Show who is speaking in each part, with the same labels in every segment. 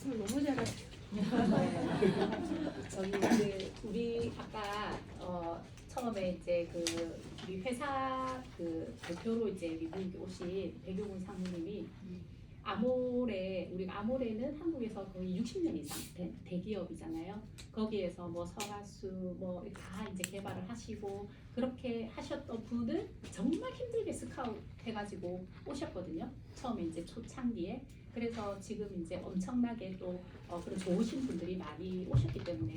Speaker 1: 말씀을 너무 잘하시죠.
Speaker 2: 저희 이제 우리 아까 처음에 이제 그 우리 회사 그 대표로 이제 미국에 오신 백효군 상무님이 우리가 아모레는 한국에서 거의 60년 이상 된 대기업이잖아요. 거기에서 뭐 설화수 뭐 다 이제 개발을 하시고 그렇게 하셨던 분을 정말 힘들게 스카우트 해가지고 오셨거든요. 처음에 이제 초창기에. 그래서 지금 이제 엄청나게 또 그런 좋으신 분들이 많이 오셨기 때문에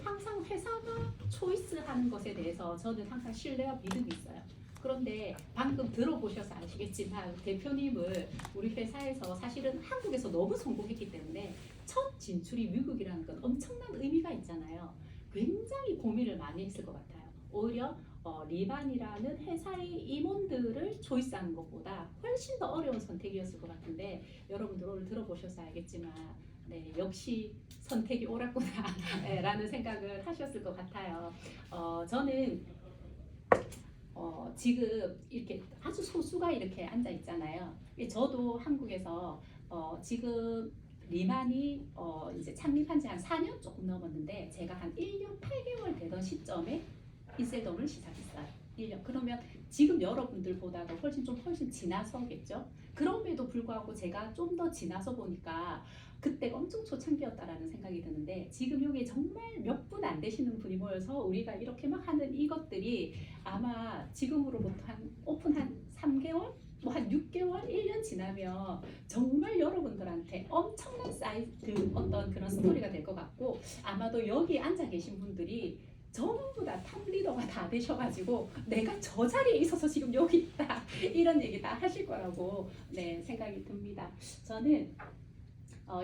Speaker 2: 항상 회사가 초이스하는 것에 대해서 저는 항상 신뢰와 믿음이 있어요. 그런데 방금 들어보셔서 아시겠지만 대표님을 우리 회사에서 사실은 한국에서 너무 성공했기 때문에 첫 진출이 미국이라는 건 엄청난 의미가 있잖아요. 굉장히 고민을 많이 했을 것 같아요. 오히려 리반이라는 회사의 임원들을 초이스하는 것보다 훨씬 더 어려운 선택이었을 것 같은데 여러분들 오늘 들어보셔서 알겠지만 네, 역시 선택이 옳았구나 라는 생각을 하셨을 것 같아요. 저는 지금 이렇게 아주 소수가 이렇게 앉아 있잖아요. 저도 한국에서 지금 리만이 이제 창립한 지 한 4년 조금 넘었는데 제가 한 1년 8개월 되던 시점에 인셀덤을 시작했어요. 1년. 그러면 지금 여러분들보다도 훨씬 지나서겠죠. 그럼에도 불구하고 제가 좀 더 지나서 보니까 그때가 엄청 초창기였다라는 생각이 드는데 지금 여기 정말 몇 분 안 되시는 분이 모여서 우리가 이렇게 막 하는 이것들이 아마 지금으로부터 한 오픈 한 3개월? 뭐 한 6개월, 1년 지나면 정말 여러분들한테 엄청난 어떤 그런 스토리가 될 것 같고 아마도 여기 앉아 계신 분들이 전부 다 탑 리더가 다 되셔가지고 내가 저 자리에 있어서 지금 여기 있다 이런 얘기 다 하실 거라고 네, 생각이 듭니다. 저는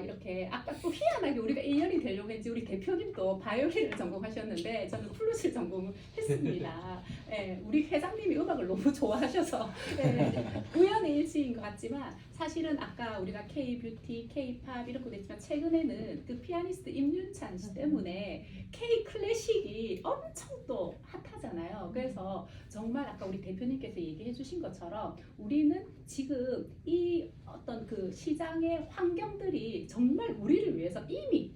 Speaker 2: 이렇게 아까 또 희한하게 우리가 1년이 되려고 했지 우리 대표님도 바이올린을 전공하셨는데 저는 플룻을 전공을 했습니다. 예, 우리 회장님이 음악을 너무 좋아하셔서 우연의 일치인 것 같지만 사실은 아까 우리가 K-뷰티, K-팝 이렇게 됐지만 최근에는 그 피아니스트 임윤찬 씨 때문에 K-클래식이 엄청 또 핫하잖아요. 그래서 정말 아까 우리 대표님께서 얘기해 주신 것처럼 우리는 지금 이 어떤 그 시장의 환경들이 정말 우리를 위해서 이미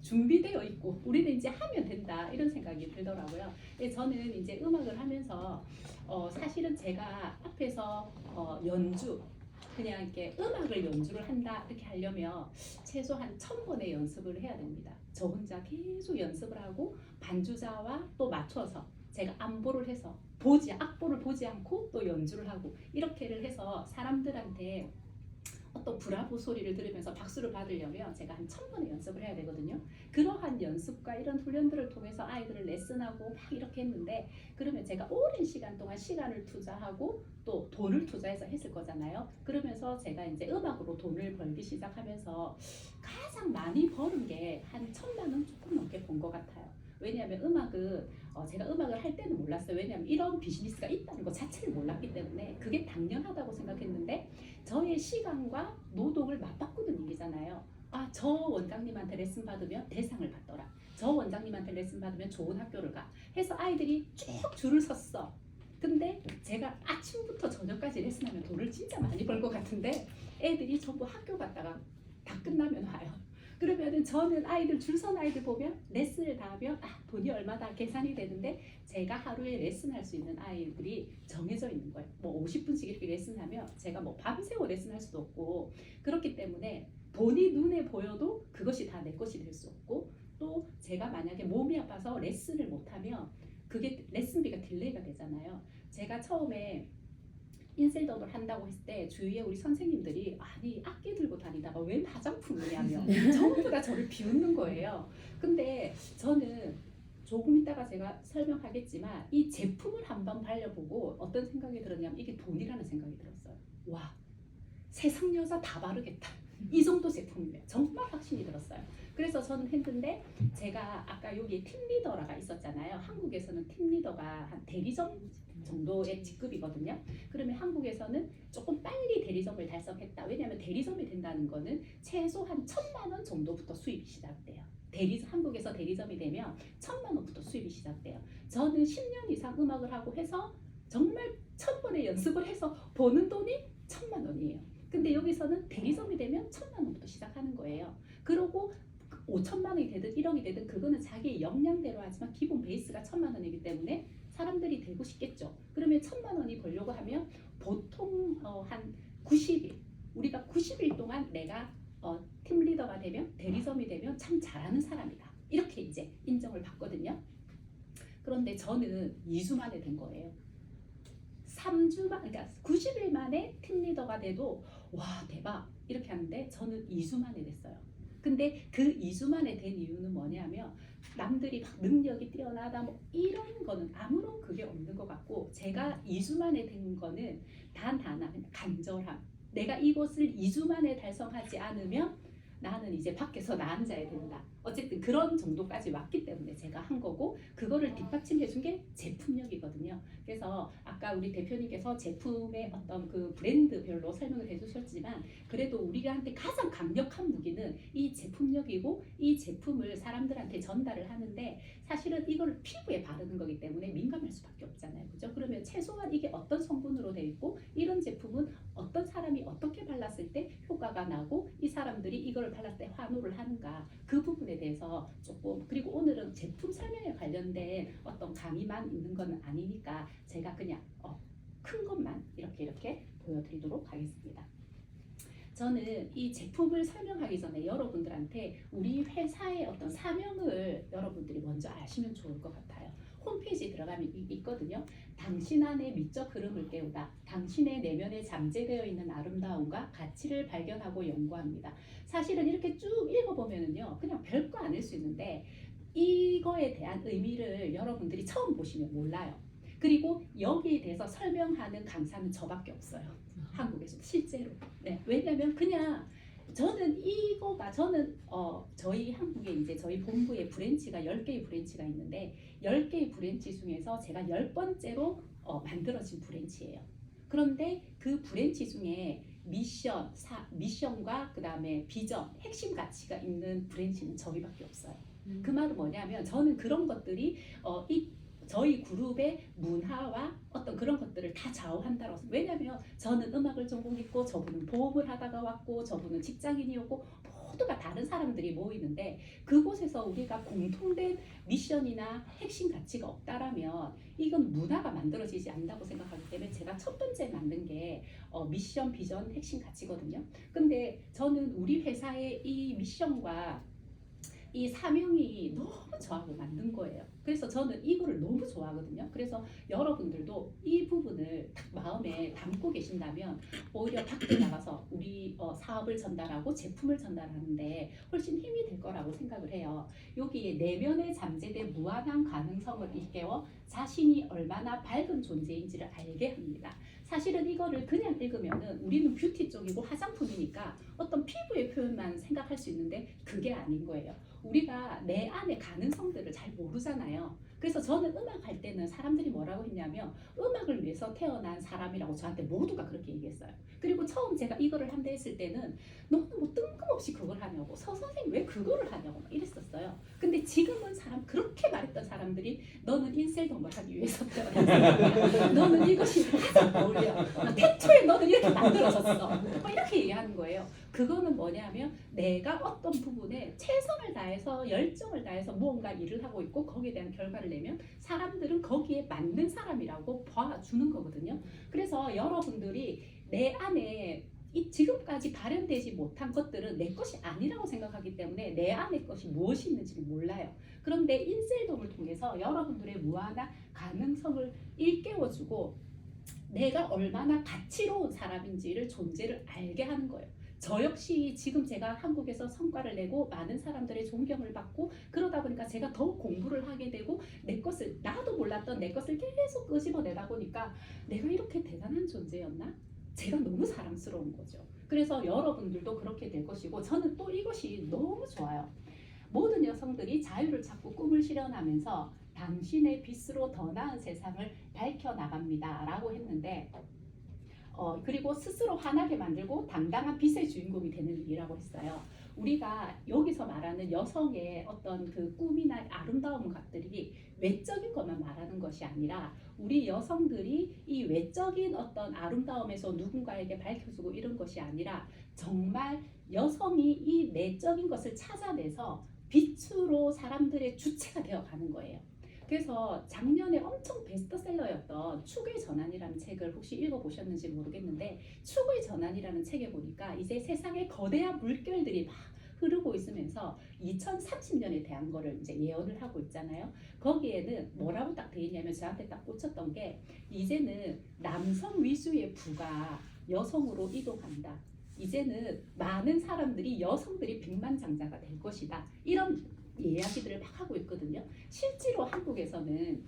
Speaker 2: 준비되어 있고 우리는 이제 하면 된다 이런 생각이 들더라고요. 저는 이제 음악을 하면서 사실은 제가 앞에서 연주 그냥 이렇게 음악을 연주를 한다 이렇게 하려면 최소한 1000번의 연습을 해야 됩니다. 저 혼자 계속 연습을 하고 반주자와 또 맞춰서 제가 안보를 해서 악보를 보지 않고 또 연주를 하고 이렇게를 해서 사람들한테 어떤 브라보 소리를 들으면서 박수를 받으려면 제가 한 1000번의 연습을 해야 되거든요. 그러한 연습과 이런 훈련들을 통해서 아이들을 레슨하고 막 이렇게 했는데 그러면 제가 오랜 시간 동안 시간을 투자하고 또 돈을 투자해서 했을 거잖아요. 그러면서 제가 이제 음악으로 돈을 벌기 시작하면서 가장 많이 버는 게 한 1000만 원 조금 넘게 번 것 같아요. 왜냐하면 음악은 제가 음악을 할 때는 몰랐어요. 왜냐하면 이런 비즈니스가 있다는 것 자체를 몰랐기 때문에 그게 당연하다고 생각했는데 저의 시간과 노동을 맞바꾸는 일이잖아요. 저 원장님한테 레슨 받으면 대상을 받더라. 저 원장님한테 레슨 받으면 좋은 학교를 가. 해서 아이들이 쭉 줄을 섰어. 근데 제가 아침부터 저녁까지 레슨하면 돈을 진짜 많이 벌 것 같은데 애들이 전부 학교 갔다가 다 끝나면 와요. 그러면은 저는 줄 선 아이들 보면 레슨을 다 하면 돈이 얼마다 계산이 되는데 제가 하루에 레슨할 수 있는 아이들이 정해져 있는 거예요. 뭐 50분씩 이렇게 레슨하면 제가 뭐 밤새워 레슨할 수도 없고 그렇기 때문에 돈이 눈에 보여도 그것이 다 내 것이 될 수 없고 또 제가 만약에 몸이 아파서 레슨을 못하면 그게 레슨비가 딜레이가 되잖아요. 제가 처음에 인셀덤을 한다고 했을 때 주위에 우리 선생님들이 아니 악기 들고 다니다가 웬 화장품이냐며 전부 다 저를 비웃는 거예요. 근데 저는 조금 이따가 제가 설명하겠지만 이 제품을 한번 발려보고 어떤 생각이 들었냐면 이게 돈이라는 생각이 들었어요. 와, 세상 여자 다 바르겠다. 이 정도 제품이면 정말 확신이 들었어요. 그래서 저는 했는데 제가 아까 여기 팀리더가 있었잖아요. 한국에서는 팀리더가 한 대리점 정도의 직급이거든요. 그러면 한국에서는 조금 빨리 대리점을 달성했다. 왜냐하면 대리점이 된다는 거는 최소한 1000만 원 정도부터 수입이 시작돼요. 한국에서 대리점이 되면 1000만 원부터 수입이 시작돼요. 저는 10년 이상 음악을 하고 해서 정말 1000번의 연습을 해서 버는 돈이 1000만 원이에요. 근데 여기서는 대리점이 되면 1000만 원부터 시작하는 거예요. 그러고 되든 그거는 자기의 역량대로 하지만 기본 베이스가 1,000만 원이기 때문에 사람들이 되고 싶겠죠. 그러면 1,000만 원이 벌려고 하면 보통 한 90일, 우리가 90일 동안 내가 팀리더가 되면 대리점이 되면 참 잘하는 사람이다. 이렇게 이제 인정을 받거든요. 그런데 저는 2주 만에 된 거예요. 3주만, 그러니까 90일 만에 팀리더가 돼도 와 대박 이렇게 하는데 저는 2주 만에 됐어요. 근데 그 2주 만에 된 이유는 뭐냐면 남들이 막 능력이 뛰어나다 뭐 이런 거는 아무런 그게 없는 것 같고, 제가 2주 만에 된 거는 단 하나, 간절함. 내가 이것을 2주 만에 달성하지 않으면 나는 이제 밖에서 나 앉아야 된다. 어쨌든 그런 정도까지 왔기 때문에 제가 한 거고, 그거를 뒷받침해 준 게 제품력이거든요. 그래서 아까 우리 대표님께서 제품의 어떤 그 브랜드별로 설명을 해주셨지만, 그래도 우리한테 가장 강력한 무기는 이 제품력이고, 이 제품을 사람들한테 전달을 하는데 사실은 이걸 피부에 바르는 거기 때문에 민감할 수밖에 없잖아요. 그죠? 그러면 최소한 이게 어떤 성분으로 되어 있고, 이런 제품은 어떤 사람이 어떻게 발랐을 때 효과가 나고, 이 사람들이 이걸 발랐을 때 환호를 하는가, 그 부분에 대해서 조금, 그리고 오늘은 제품 설명에 관련된 어떤 강의만 있는 건 아니니까 제가 그냥 큰 것만 이렇게 보여드리도록 하겠습니다. 저는 이 제품을 설명하기 전에 여러분들한테 우리 회사의 어떤 사명을 여러분들이 먼저 아시면 좋을 것 같아요. 홈페이지에 들어가면 있거든요. 당신 안의 미적 흐름을 깨우다. 당신의 내면에 잠재되어 있는 아름다움과 가치를 발견하고 연구합니다. 사실은 이렇게 쭉 읽어보면은요, 그냥 별거 아닐 수 있는데 이거에 대한 의미를 여러분들이 처음 보시면 몰라요. 그리고 여기에 대해서 설명하는 강사는 저밖에 없어요. 한국에서 실제로. 네, 왜냐면 그냥 저는 저희 한국에 이제 저희 본부에 브랜치가 10개의 브랜치가 있는데 10개의 브랜치 중에서 제가 10번째로 만들어진 브랜치예요. 그런데 그 브랜치 중에 미션과 그 다음에 비전, 핵심 가치가 있는 브랜치는 저희밖에 없어요. 그 말은 뭐냐면 저는 그런 것들이 저희 그룹의 문화와 어떤 그런 것들을 다 좌우한다고. 왜냐면 저는 음악을 전공했고, 저분은 보험을 하다가 왔고, 저분은 직장인이었고, 모두가 다른 사람들이 모이는데 그곳에서 우리가 공통된 미션이나 핵심 가치가 없다라면 이건 문화가 만들어지지 않는다고 생각하기 때문에 제가 첫 번째 만든 게 미션, 비전, 핵심 가치거든요. 근데 저는 우리 회사의 이 미션과 이 사명이 너무 저하고 맞는 거예요. 그래서 저는 이거를 너무 좋아하거든요. 그래서 여러분들도 이 부분을 딱 마음에 담고 계신다면 오히려 밖에 나가서 우리 사업을 전달하고 제품을 전달하는데 훨씬 힘이 될 거라고 생각을 해요. 여기에 내면에 잠재된 무한한 가능성을 일깨워 자신이 얼마나 밝은 존재인지를 알게 합니다. 사실은 이거를 그냥 읽으면은 우리는 뷰티 쪽이고 화장품이니까 어떤 피부의 표현만 생각할 수 있는데 그게 아닌 거예요. 우리가 내 안의 가능성들을 잘 모르잖아요. 그래서 저는 음악 할 때는 사람들이 뭐라고 했냐면 음악을 위해서 태어난 사람이라고 저한테 모두가 그렇게 얘기했어요. 그리고 처음 제가 이거를 한다 했을 때는 너는 뭐 뜬금없이 그걸 하냐고, 선생님 왜 그거를 하냐고 막 이랬었어요. 근데 지금은 그렇게 말했던 사람들이 너는 인셀덤을 하기 위해서 태어났어. 너는 이것이 가장 어울려. 태초에 너는 이렇게 만들어졌어. 막 이렇게 얘기하는 거예요. 그거는 뭐냐면 내가 어떤 부분에 최선을 다해서 열정을 다해서 무언가 일을 하고 있고 거기에 대한 결과를 내면 사람들은 거기에 맞는 사람이라고 봐주는 거거든요. 그래서 여러분들이 내 안에 지금까지 발현되지 못한 것들은 내 것이 아니라고 생각하기 때문에 내 안의 것이 무엇이 있는지 몰라요. 그런데 인셀돔을 통해서 여러분들의 무한한 가능성을 일깨워주고 내가 얼마나 가치로운 사람인지를 존재를 알게 하는 거예요. 저 역시 지금 제가 한국에서 성과를 내고 많은 사람들의 존경을 받고 그러다 보니까 제가 더욱 공부를 하게 되고 내 것을, 나도 몰랐던 내 것을 계속 끄집어내다 보니까 내가 이렇게 대단한 존재였나? 제가 너무 사랑스러운 거죠. 그래서 여러분들도 그렇게 될 것이고 저는 또 이것이 너무 좋아요. 모든 여성들이 자유를 찾고 꿈을 실현하면서 당신의 빛으로 더 나은 세상을 밝혀나갑니다 라고 했는데 그리고 스스로 환하게 만들고 당당한 빛의 주인공이 되는 일이라고 했어요. 우리가 여기서 말하는 여성의 어떤 그 꿈이나 아름다운 것들이 외적인 것만 말하는 것이 아니라 우리 여성들이 이 외적인 어떤 아름다움에서 누군가에게 밝혀주고 이런 것이 아니라 정말 여성이 이 내적인 것을 찾아내서 빛으로 사람들의 주체가 되어 가는 거예요. 그래서 작년에 엄청 베스트셀러였던 축의 전환이라는 책을 혹시 읽어보셨는지 모르겠는데, 축의 전환이라는 책에 보니까 이제 세상에 거대한 물결들이 막 흐르고 있으면서 2030년에 대한 거를 이제 예언을 하고 있잖아요. 거기에는 뭐라고 딱 돼 있냐면, 저한테 딱 꽂혔던 게, 이제는 남성 위주의 부가 여성으로 이동한다. 이제는 많은 사람들이, 여성들이 백만장자가 될 것이다. 이런 이야기들을 막 하고 있거든요. 실제로 한국에서는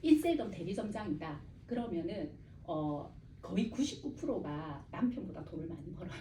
Speaker 2: 1세금 대리점장이다. 그러면은 거의 99%가 남편보다 돈을 많이 벌어요.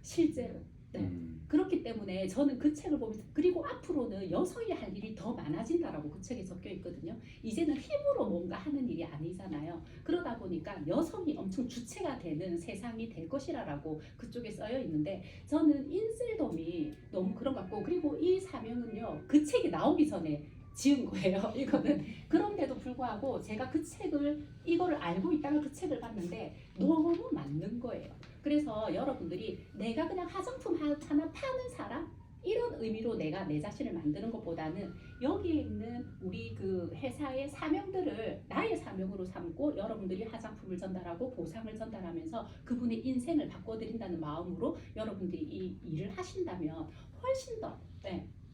Speaker 2: 실제로. 네. 그렇기 때문에 저는 그 책을 보면서, 그리고 앞으로는 여성이 할 일이 더 많아진다라고 그 책에 적혀 있거든요. 이제는 힘으로 뭔가 하는 일이 아니잖아요. 그러다 보니까 여성이 엄청 주체가 되는 세상이 될 것이라고 그쪽에 써여 있는데, 저는 인셀덤이 너무 그런 것 같고, 그리고 이 사명은요, 그 책이 나오기 전에 지은 거예요. 이거는. 그런데도 불구하고 제가 그 책을, 이거를 알고 있다가 그 책을 봤는데 너무 맞는 거예요. 그래서 여러분들이 내가 그냥 화장품 하나 파는 사람, 이런 의미로 내가 내 자신을 만드는 것보다는 여기에 있는 우리 그 회사의 사명들을 나의 사명으로 삼고, 여러분들이 화장품을 전달하고 보상을 전달하면서 그분의 인생을 바꿔드린다는 마음으로 여러분들이 이 일을 하신다면 훨씬 더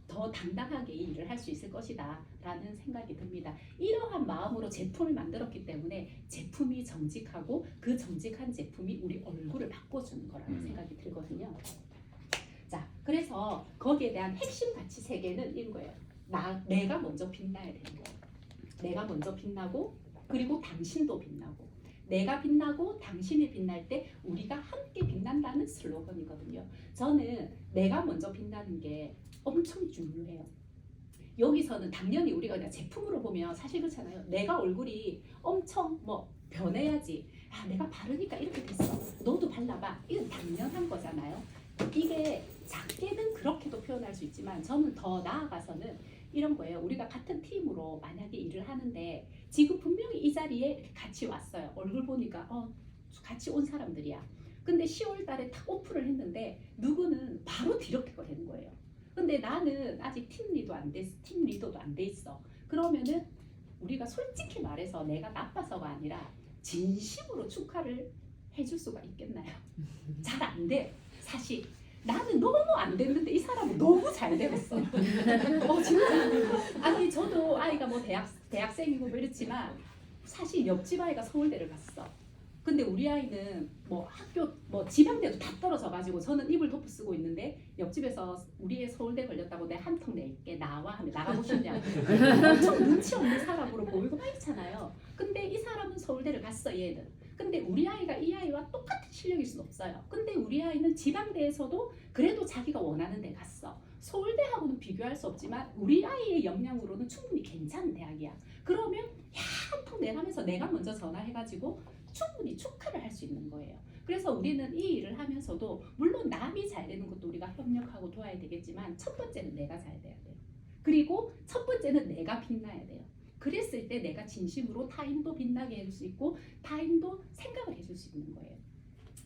Speaker 2: 더 당당하게 이 일을 할 수 있을 것이다 라는 생각이 듭니다. 이러한 마음으로 제품을 만들었기 때문에 제품이 정직하고, 그 정직한 제품이 우리 얼굴을 바꿔주는 거라는 생각이 들거든요. 자, 그래서 거기에 대한 핵심 가치 세 개는 이런 거예요. 내가 먼저 빛나야 되는 거예요. 내가 먼저 빛나고, 그리고 당신도 빛나고, 내가 빛나고 당신이 빛날 때 우리가 함께 빛난다는 슬로건이거든요. 저는 내가 먼저 빛나는 게 엄청 중요해요. 여기서는 당연히 우리가 그냥 제품으로 보면 사실 그렇잖아요. 내가 얼굴이 엄청 뭐 변해야지, 아 내가 바르니까 이렇게 됐어, 너도 발라봐, 이건 당연한 거잖아요. 이게 작게는 그렇게도 표현할 수 있지만, 저는 더 나아가서는 이런 거예요. 우리가 같은 팀으로 만약에 일을 하는데, 지금 분명히 이 자리에 이렇게 같이 왔어요. 얼굴 보니까 같이 온 사람들이야. 근데 10월 달에 딱 오픈을 했는데 누구는 바로 디렉터가 되는 거예요. 근데 나는 아직 팀 리더도 안 돼 있어. 그러면은 우리가 솔직히 말해서 내가 나빠서가 아니라 진심으로 축하를 해줄 수가 있겠나요? 잘 안 돼. 사실 나는 너무 안 됐는데 이 사람은 너무 잘 되었어. 진짜. 아니 저도 아이가 뭐 대학생이고 뭐 이렇지만, 사실 옆집 아이가 서울대를 갔어. 근데 우리 아이는 뭐 학교 뭐 지방대도 다 떨어져 가지고 저는 입을 덮어 쓰고 있는데, 옆집에서 우리 애 서울대 걸렸다고 내가 한 통 낼게 나와 하면 나가고 싶냐고 엄청 눈치 없는 사람으로 보이고 막 있잖아요. 근데 이 사람은 서울대를 갔어, 얘는. 근데 우리 아이가 이 아이와 똑같은 실력일 수는 없어요. 근데 우리 아이는 지방대에서도 그래도 자기가 원하는 데 갔어. 서울대하고는 비교할 수 없지만 우리 아이의 역량으로는 충분히 괜찮은 대학이야. 그러면 한 통 내라면서 내가 먼저 전화해가지고 충분히 축하를 할 수 있는 거예요. 그래서 우리는 이 일을 하면서도 물론 남이 잘 되는 것도 우리가 협력하고 도와야 되겠지만, 첫 번째는 내가 잘 돼야 돼요. 그리고 첫 번째는 내가 빛나야 돼요. 그랬을 때 내가 진심으로 타인도 빛나게 해줄 수 있고, 타인도 생각을 해줄 수 있는 거예요.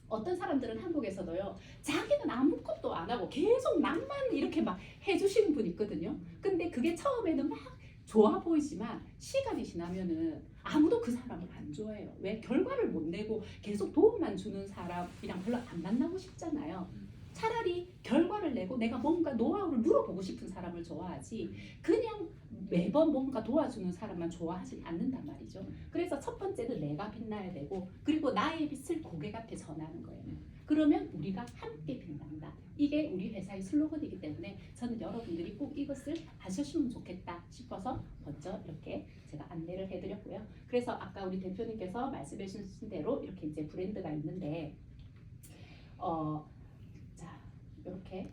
Speaker 2: 어떤 사람들은 한국에서도요, 자기는 아무것도 안 하고 계속 남만 이렇게 막 해주시는 분이 있거든요. 근데 그게 처음에는 막 좋아 보이지만 시간이 지나면은 아무도 그 사람을 안 좋아해요. 왜? 결과를 못 내고 계속 도움만 주는 사람이랑 별로 안 만나고 싶잖아요. 차라리 결과를 내고 내가 뭔가 노하우를 물어보고 싶은 사람을 좋아하지, 그냥 매번 뭔가 도와주는 사람만 좋아하진 않는단 말이죠. 그래서 첫 번째는 내가 빛나야 되고, 그리고 나의 빛을 고객한테 전하는 거예요. 그러면 우리가 함께 빛난다. 이게 우리 회사의 슬로건이기 때문에 저는 여러분들이 꼭 이것을 아셨으면 좋겠다 싶어서 먼저 이렇게 제가 안내를 해드렸고요. 그래서 아까 우리 대표님께서 말씀해 주신 대로 이렇게 이제 브랜드가 있는데, 자 이렇게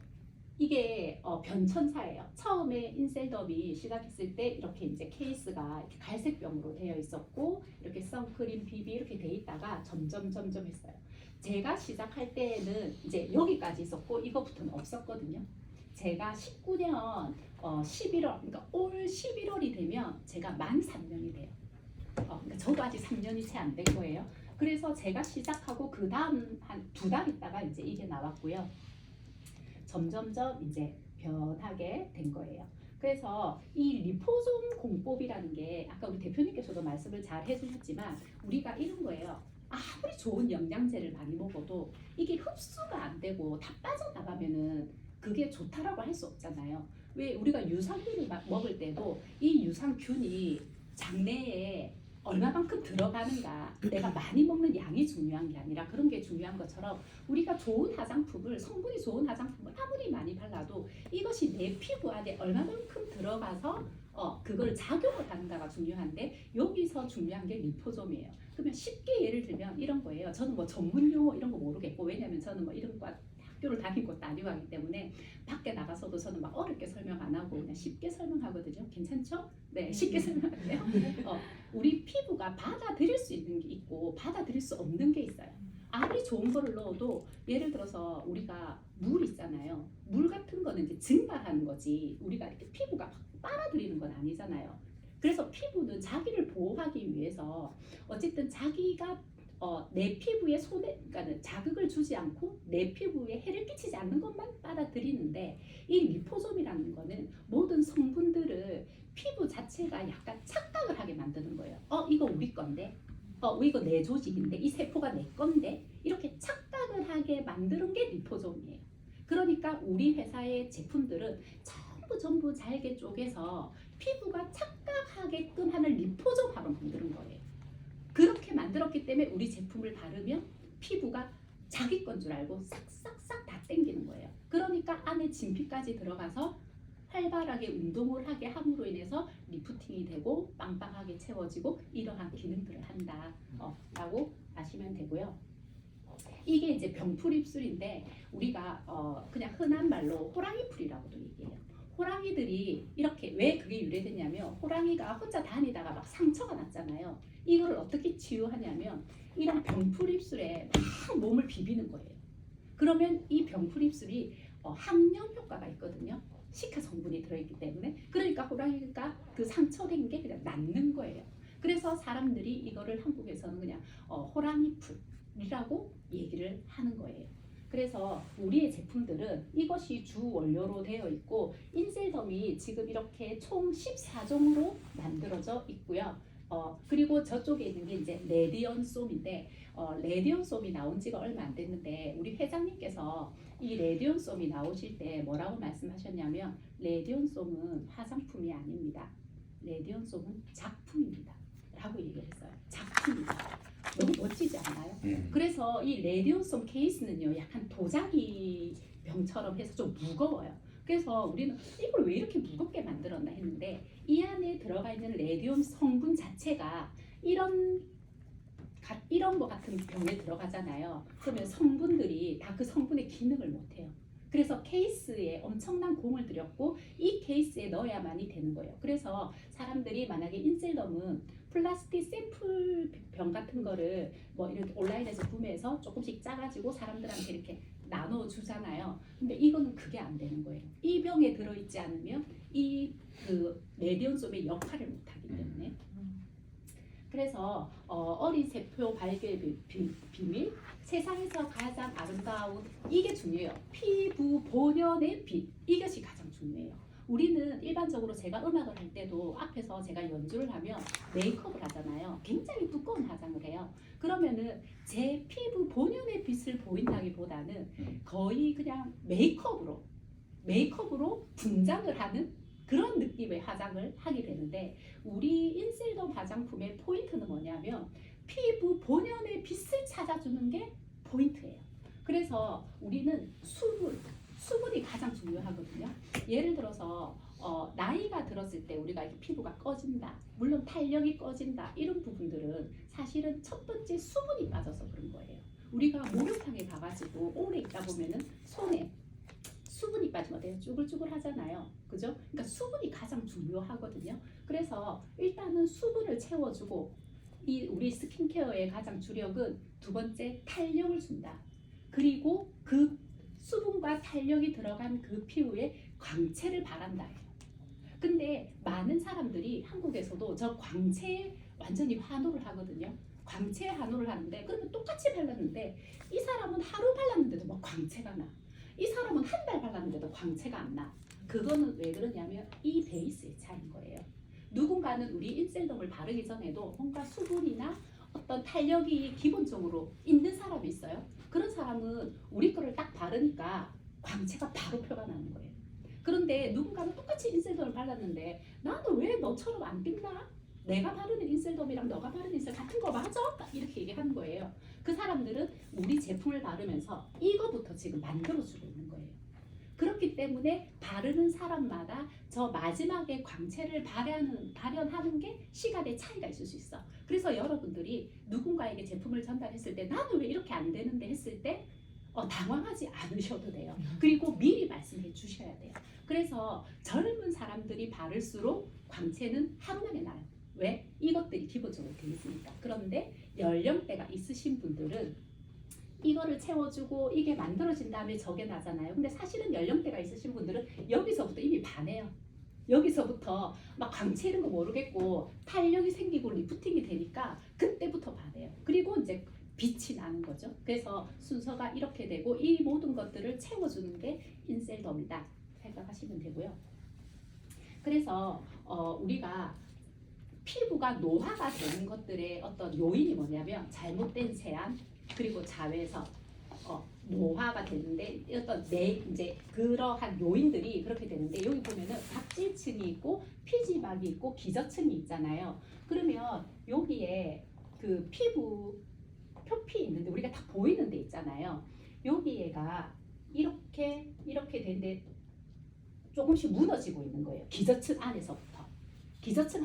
Speaker 2: 이게 변천사예요. 처음에 인셀더비 시작했을 때 이렇게 이제 케이스가 이렇게 갈색병으로 되어 있었고, 이렇게 선크림, 비비 이렇게 돼 있다가 점점 했어요. 제가 시작할 때는 이제 여기까지 있었고 이거부터는 없었거든요. 제가 19년 11월, 그러니까 올 11월이 되면 제가 만 3년이 돼요. 그러니까 저도 아직 3년이 채 안 된 거예요. 그래서 제가 시작하고 그 다음 한 2달 있다가 이제 이게 나왔고요. 점점점 이제 변하게 된 거예요. 그래서 이 리포솜 공법이라는 게 아까 우리 대표님께서도 말씀을 잘 해주셨지만 우리가 이런 거예요. 아무리 좋은 영양제를 많이 먹어도 이게 흡수가 안 되고 다 빠져나가면은 그게 좋다라고 할 수 없잖아요. 왜 우리가 유산균을 먹을 때도 이 유산균이 장내에 얼마만큼 들어가는가, 내가 많이 먹는 양이 중요한 게 아니라 그런 게 중요한 것처럼 우리가 좋은 화장품을, 성분이 좋은 화장품을 아무리 많이 발라도 이것이 내 피부 안에 얼마만큼 들어가서 그걸 작용을 하는가가 중요한데, 여기서 중요한 게 리포솜이에요. 그러면 쉽게 예를 들면 이런 거예요. 저는 뭐 전문 용어 이런 거 모르겠고, 왜냐면 저는 뭐 이런 과 학교를 다닌 것도 아니고 하기 때문에 밖에 나가서도 저는 막 어렵게 설명 안 하고 그냥 쉽게 설명하거든요. 괜찮죠? 네, 쉽게 설명하는데요. 우리 피부가 받아들일 수 있는 게 있고 받아들일 수 없는 게 있어요. 아무리 좋은 거를 넣어도 예를 들어서 우리가 물 있잖아요. 물 같은 거는 이제 증발하는 거지 우리가 이렇게 피부가 빨아들이는 건 아니잖아요. 그래서 피부는 자기를 보호하기 위해서 어쨌든 자기가 내 피부에 그러니까 자극을 주지 않고 내 피부에 해를 끼치지 않는 것만 빨아들이는데, 이 리포솜이라는 거는 모든 성분들을 피부 자체가 약간 착각을 하게 만드는 거예요. 이거 우리 건데, 이거 내 조직인데, 이 세포가 내 건데, 이렇게 착각을 하게 만드는 게 리포솜이에요. 그러니까 우리 회사의 제품들은 전부 잘게 쪼개서 피부가 착각하게끔 하는 리포솜하로 만드는 거예요. 그렇게 만들었기 때문에 우리 제품을 바르면 피부가 자기 건 줄 알고 싹싹싹 다 땡기는 거예요. 그러니까 안에 진피까지 들어가서 활발하게 운동을 하게 함으로 인해서 리프팅이 되고 빵빵하게 채워지고 이러한 기능들을 한다 라고 아시면 되고요. 이게 이제 병풀 입술인데 우리가 그냥 흔한 말로 호랑이 풀이라고도 얘기해요. 호랑이들이 이렇게 왜 그게 유래됐냐면, 호랑이가 혼자 다니다가 막 상처가 났잖아요. 이걸 어떻게 치유하냐면 이런 병풀 입술에 막 몸을 비비는 거예요. 그러면 이 병풀 입술이 항염 효과가 있거든요. 시카 성분이 들어있기 때문에. 그러니까 호랑이가 그 상처된 게 그냥 낫는 거예요. 그래서 사람들이 이거를 한국에서는 그냥 호랑이 풀이라고 얘기를 하는 거예요. 그래서 우리의 제품들은 이것이 주 원료로 되어 있고, 인셀덤이 지금 이렇게 총 14종으로 만들어져 있고요. 그리고 저쪽에 있는 게 이제 레디언솜인데, 레디언솜이 나온 지가 얼마 안 됐는데 우리 회장님께서 이 레디언솜이 나오실 때 뭐라고 말씀하셨냐면, 레디언솜은 화장품이 아닙니다. 레디언솜은 작품입니다. 라고 얘기를 했어요. 작품이다. 너무 멋지지 않나요? 그래서 이 레디온솜 케이스는요, 약간 도자기 병처럼 해서 좀 무거워요. 그래서 우리는 이걸 왜 이렇게 무겁게 만들었나 했는데, 이 안에 들어가 있는 레디온 성분 자체가 이런 거 같은 병에 들어가잖아요. 그러면 성분들이 다 그 성분의 기능을 못해요. 그래서 케이스에 엄청난 공을 들였고 이 케이스에 넣어야만이 되는 거예요. 그래서 사람들이 만약에 인셀럼은 플라스틱 샘플 병 같은 거를 뭐 이렇게 온라인에서 구매해서 조금씩 짜가지고 사람들한테 이렇게 나눠 주잖아요. 근데 이거는 그게 안 되는 거예요. 이 병에 들어있지 않으면 이 그 레디온솜의 역할을 못하기 때문에. 그래서 어린 세포 발견 비밀, 세상에서 가장 아름다운, 이게 중요해요. 피부 본연의 빛, 이것이 가장 중요해요. 우리는 일반적으로 제가 음악을 할 때도 앞에서 제가 연주를 하면 메이크업을 하잖아요. 굉장히 두꺼운 화장을 해요. 그러면은 제 피부 본연의 빛을 보인다기보다는 거의 그냥 메이크업으로 분장을 하는 그런 느낌의 화장을 하게 되는데, 우리 인셀덤 화장품의 포인트는 뭐냐면 피부 본연의 빛을 찾아주는 게 포인트예요. 그래서 우리는 수분이 가장 중요하거든요. 예를 들어서 나이가 들었을 때 우리가 피부가 꺼진다, 물론 탄력이 꺼진다, 이런 부분들은 사실은 첫 번째 수분이 빠져서 그런 거예요. 우리가 목욕탕에 가가지고 오래 있다 보면은 손에 수분이 빠지면 되게 쭈글쭈글 하잖아요. 그죠? 그러니까 수분이 가장 중요하거든요. 그래서 일단은 수분을 채워주고, 이 우리 스킨케어의 가장 주력은 두 번째 탄력을 준다. 그리고 그 수분과 탄력이 들어간 그 피부에 광채를 바란다. 근데 많은 사람들이 한국에서도 저 광채에 완전히 환호를 하거든요. 광채 환호를 하는데, 그러면 똑같이 발랐는데 이 사람은 하루 발랐는데도 막 광채가 나. 이 사람은 한 달 발랐는데도 광채가 안 나. 그거는 왜 그러냐면 이 베이스의 차이인 거예요. 누군가는 우리 인셀덤을 바르기 전에도 뭔가 수분이나 어떤 탄력이 기본적으로 있는 사람이 있어요. 그런 사람은 우리 거를 딱 바르니까 광채가 바로 표가 나는 거예요. 그런데 누군가는 똑같이 인셀덤을 발랐는데 나는 왜 너처럼 안 빛나? 내가 바르는 인셀덤이랑 너가 바르는 인셀 같은 거 맞아? 이렇게 얘기하는 거예요. 그 사람들은 우리 제품을 바르면서 이거부터 지금 만들어주고 있는 거예요. 그렇기 때문에 바르는 사람마다 저 마지막에 광채를 발현하는 게 시간의 차이가 있을 수 있어. 그래서 여러분들이 누군가에게 제품을 전달했을 때 나는 왜 이렇게 안 되는데 했을 때 당황하지 않으셔도 돼요. 그리고 미리 말씀해 주셔야 돼요. 그래서 젊은 사람들이 바를수록 광채는 하루 만에 나요. 왜? 이것들이 기본적으로 돼 있으니까. 그런데 연령대가 있으신 분들은 이거를 채워주고 이게 만들어진 다음에 저게 나잖아요. 근데 사실은 연령대가 있으신 분들은 여기서부터 이미 반해요. 여기서부터 막 광채 이런 거 모르겠고 탄력이 생기고 리프팅이 되니까 그때부터 반해요. 그리고 이제 빛이 나는 거죠. 그래서 순서가 이렇게 되고 이 모든 것들을 채워주는 게 인셀덤이다 생각하시면 되고요. 그래서 우리가 피부가 노화가 되는 것들의 어떤 요인이 뭐냐면 잘못된 세안 그리고 자외선 노화가 되는데 어떤 이제 그러한 요인들이 그렇게 되는데 여기 보면은 각질층이 있고 피지막이 있고 기저층이 있잖아요. 그러면 여기에 그 피부 표피 있는데 우리가 다 보이는 데 있잖아요. 여기에가 이렇게 되는데 조금씩 무너지고 있는 거예요. 기저층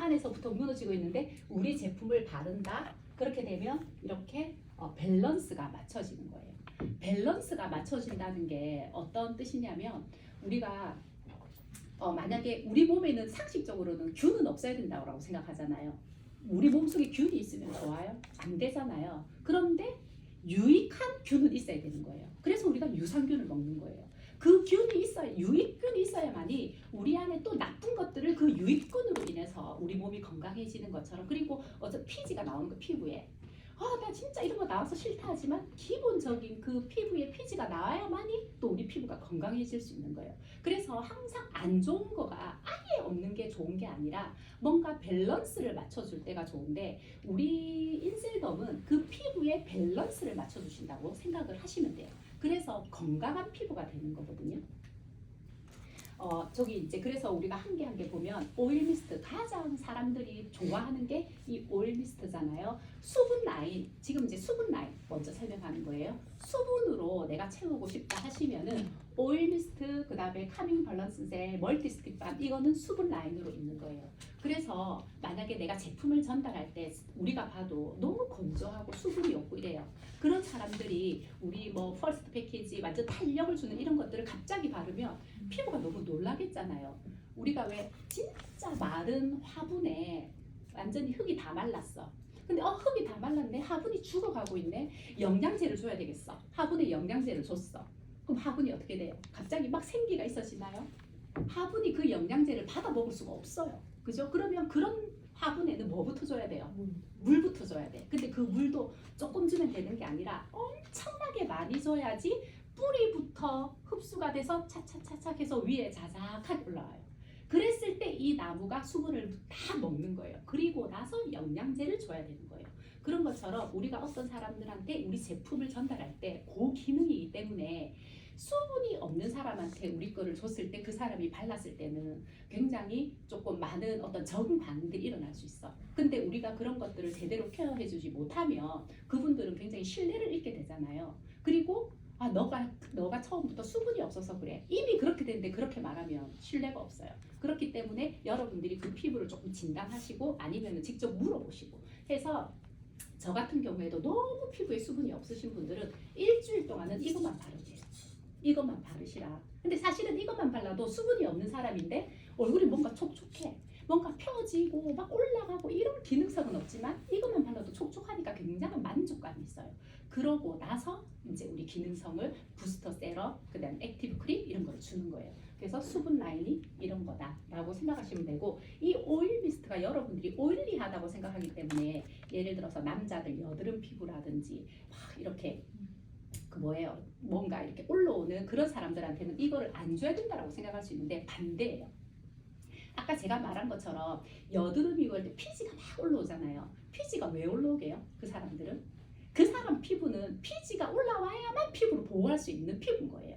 Speaker 2: 안에서부터 무너지고 있는데 우리 제품을 바른다 그렇게 되면 이렇게 밸런스가 맞춰지는 거예요. 밸런스가 맞춰진다는 게 어떤 뜻이냐면 우리가 만약에 우리 몸에는 상식적으로는 균은 없어야 된다고 생각하잖아요. 우리 몸속에 균이 있으면 좋아요? 안 되잖아요. 그런데 유익한 균은 있어야 되는 거예요. 그래서 우리가 유산균을 먹는 거예요. 그 균이 있어야, 유익균이 있어야만이 우리 안에 또 나쁜 것들을 그 유익균으로 인해서 우리 몸이 건강해지는 것처럼. 그리고 피지가 나오는 거 피부에 나 진짜 이런 거 나와서 싫다 하지만 기본적인 그 피부에 피지가 나와야만이 또 우리 피부가 건강해질 수 있는 거예요. 그래서 항상 안 좋은 거가 아예 없는 게 좋은 게 아니라 뭔가 밸런스를 맞춰줄 때가 좋은데 우리 인셀덤은 그 피부의 밸런스를 맞춰주신다고 생각을 하시면 돼요. 그래서 건강한 피부가 되는 거거든요. 저기 이제 그래서 우리가 한 개 한 개 보면 오일 미스트 가장 사람들이 좋아하는 게 이 오일 미스트잖아요. 수분 라인 지금 이제 수분 라인 먼저 설명하는 거예요. 수분으로 내가 채우고 싶다 하시면은 오일 미스트 그다음에 카밍 밸런스 젤 멀티 스틱밤 이거는 수분 라인으로 있는 거예요. 그래서 만약에 내가 제품을 전달할 때 우리가 봐도 너무 건조하고 수분이 없고 이래요. 그런 사람들이 우리 뭐 퍼스트 패키지 완전 탄력을 주는 이런 것들을 갑자기 바르면 피부가 너무 놀라겠잖아요. 우리가 왜 진짜 마른 화분에 완전히 흙이 다 말랐어. 근데 흙이 다 말랐네. 화분이 죽어가고 있네. 영양제를 줘야 되겠어. 화분에 영양제를 줬어. 그럼 화분이 어떻게 돼요? 갑자기 막 생기가 있어지나요? 화분이 그 영양제를 받아 먹을 수가 없어요. 그죠? 그러면 그런 화분에는 뭐부터 줘야 돼요? 물부터 줘야 돼. 근데 그 물도 조금 주면 되는 게 아니라 엄청나게 많이 줘야지 뿌리부터 흡수가 돼서 차차차차 해서 위에 자작하게 올라와요. 그랬을 때 이 나무가 수분을 다 먹는 거예요. 그리고 나서 영양제를 줘야 되는 거예요. 그런 것처럼 우리가 어떤 사람들한테 우리 제품을 전달할 때 그 기능이기 때문에 수분이 없는 사람한테 우리 거를 줬을 때 그 사람이 발랐을 때는 굉장히 조금 많은 어떤 적응 반응들이 일어날 수 있어. 근데 우리가 그런 것들을 제대로 케어해 주지 못하면 그분들은 굉장히 신뢰를 잃게 되잖아요. 그리고 너가 처음부터 수분이 없어서 그래. 이미 그렇게 됐는데 그렇게 말하면 신뢰가 없어요. 그렇기 때문에 여러분들이 그 피부를 조금 진단하시고 아니면 직접 물어보시고 해서 저 같은 경우에도 너무 피부에 수분이 없으신 분들은 일주일 동안은 이것만 바르세요. 이것만 바르시라. 근데 사실은 이것만 발라도 수분이 없는 사람인데 얼굴이 뭔가 촉촉해. 뭔가 펴지고 막 올라가고 이런 기능성은 없지만 이것만 발라도 촉촉하니까 굉장한 만족감이 있어요. 그러고 나서 이제 우리 기능성을 부스터 세럼, 그다음 액티브 크림 이런 걸 주는 거예요. 그래서 수분 라인이 이런 거다라고 생각하시면 되고 이 오일 미스트가 여러분들이 오일리하다고 생각하기 때문에 예를 들어서 남자들 여드름 피부라든지 막 이렇게 그 뭐예요? 뭔가 이렇게 올라오는 그런 사람들한테는 이거를 안 줘야 된다라고 생각할 수 있는데 반대예요. 아까 제가 말한 것처럼 여드름이고 할 때 피지가 막 올라오잖아요. 피지가 왜 올라오게요? 그 사람들은 그 사람 피부는 피지가 올라와야만 피부를 보호할 수 있는 피부인 거예요.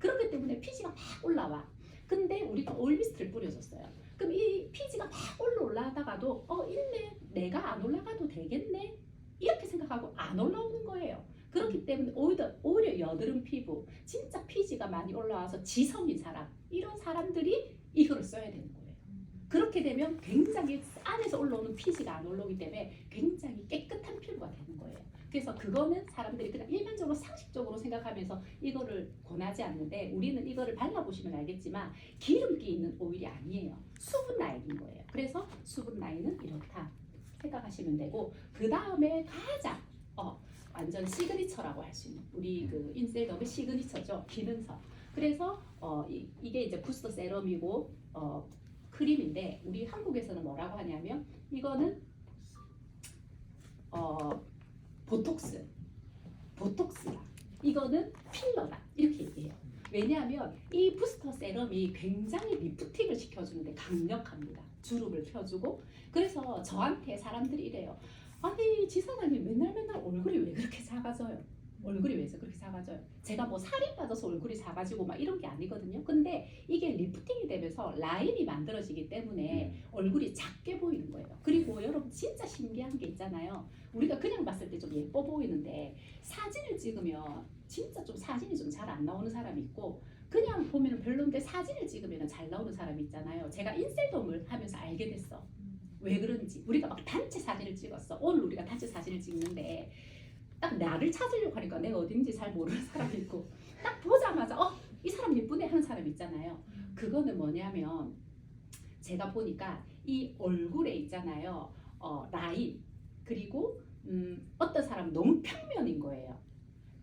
Speaker 2: 그렇기 때문에 피지가 막 올라와. 근데 우리가 오일 미스트를 뿌려줬어요. 그럼 이 피지가 막 올라가다가도 있네, 내가 안 올라가도 되겠네, 이렇게 생각하고 안 올라오는 거예요. 그렇기 때문에 오히려 여드름 피부, 진짜 피지가 많이 올라와서 지성인 사람, 이런 사람들이 이거를 써야 되는 거예요. 그렇게 되면 굉장히 안에서 올라오는 피지가 안 올라오기 때문에 굉장히 깨끗한 피부가 되는 거예요. 그래서 그거는 사람들이 그냥 일반적으로 상식적으로 생각하면서 이거를 권하지 않는데, 우리는 이거를 발라보시면 알겠지만 기름기 있는 오일이 아니에요. 수분 라인인 거예요. 그래서 수분 라인은 이렇다 생각하시면 되고, 그 다음에 가장 완전 시그니처라고 할 수 있는 우리 그 인셀덤의 시그니처죠. 기능성. 그래서 이게 이제 부스터 세럼이고 크림인데, 우리 한국에서는 뭐라고 하냐면 이거는 보톡스다. 이거는 필러다. 이렇게 얘기해요. 왜냐하면 이 부스터 세럼이 굉장히 리프팅을 시켜주는데 강력합니다. 주름을 펴주고. 그래서 저한테 사람들이 이래요. 아니 지사장님 맨날 얼굴이 왜 그렇게 작아져요? 얼굴이 왜 그렇게 작아져요? 제가 뭐 살이 빠져서 얼굴이 작아지고 막 이런 게 아니거든요. 근데 이게 리프팅이 되면서 라인이 만들어지기 때문에 얼굴이 작게 보이는 거예요. 그리고 여러분 진짜 신기한 게 있잖아요. 우리가 그냥 봤을 때 좀 예뻐 보이는데 사진을 찍으면 진짜 좀 사진이 좀 잘 안 나오는 사람이 있고, 그냥 보면 별론데 사진을 찍으면 잘 나오는 사람이 있잖아요. 제가 인셀덤을 하면서 알게 됐어. 왜 그런지. 우리가 막 단체 사진을 찍었어. 오늘 우리가 단체 사진을 찍는데 딱 나를 찾으려고 하니까 내가 어딘지 잘 모르는 사람이 있고, 딱 보자마자 이 사람 예쁘네 하는 사람 있잖아요. 그거는 뭐냐면 제가 보니까 이 얼굴에 있잖아요. 라인, 그리고 어떤 사람은 너무 평면인 거예요.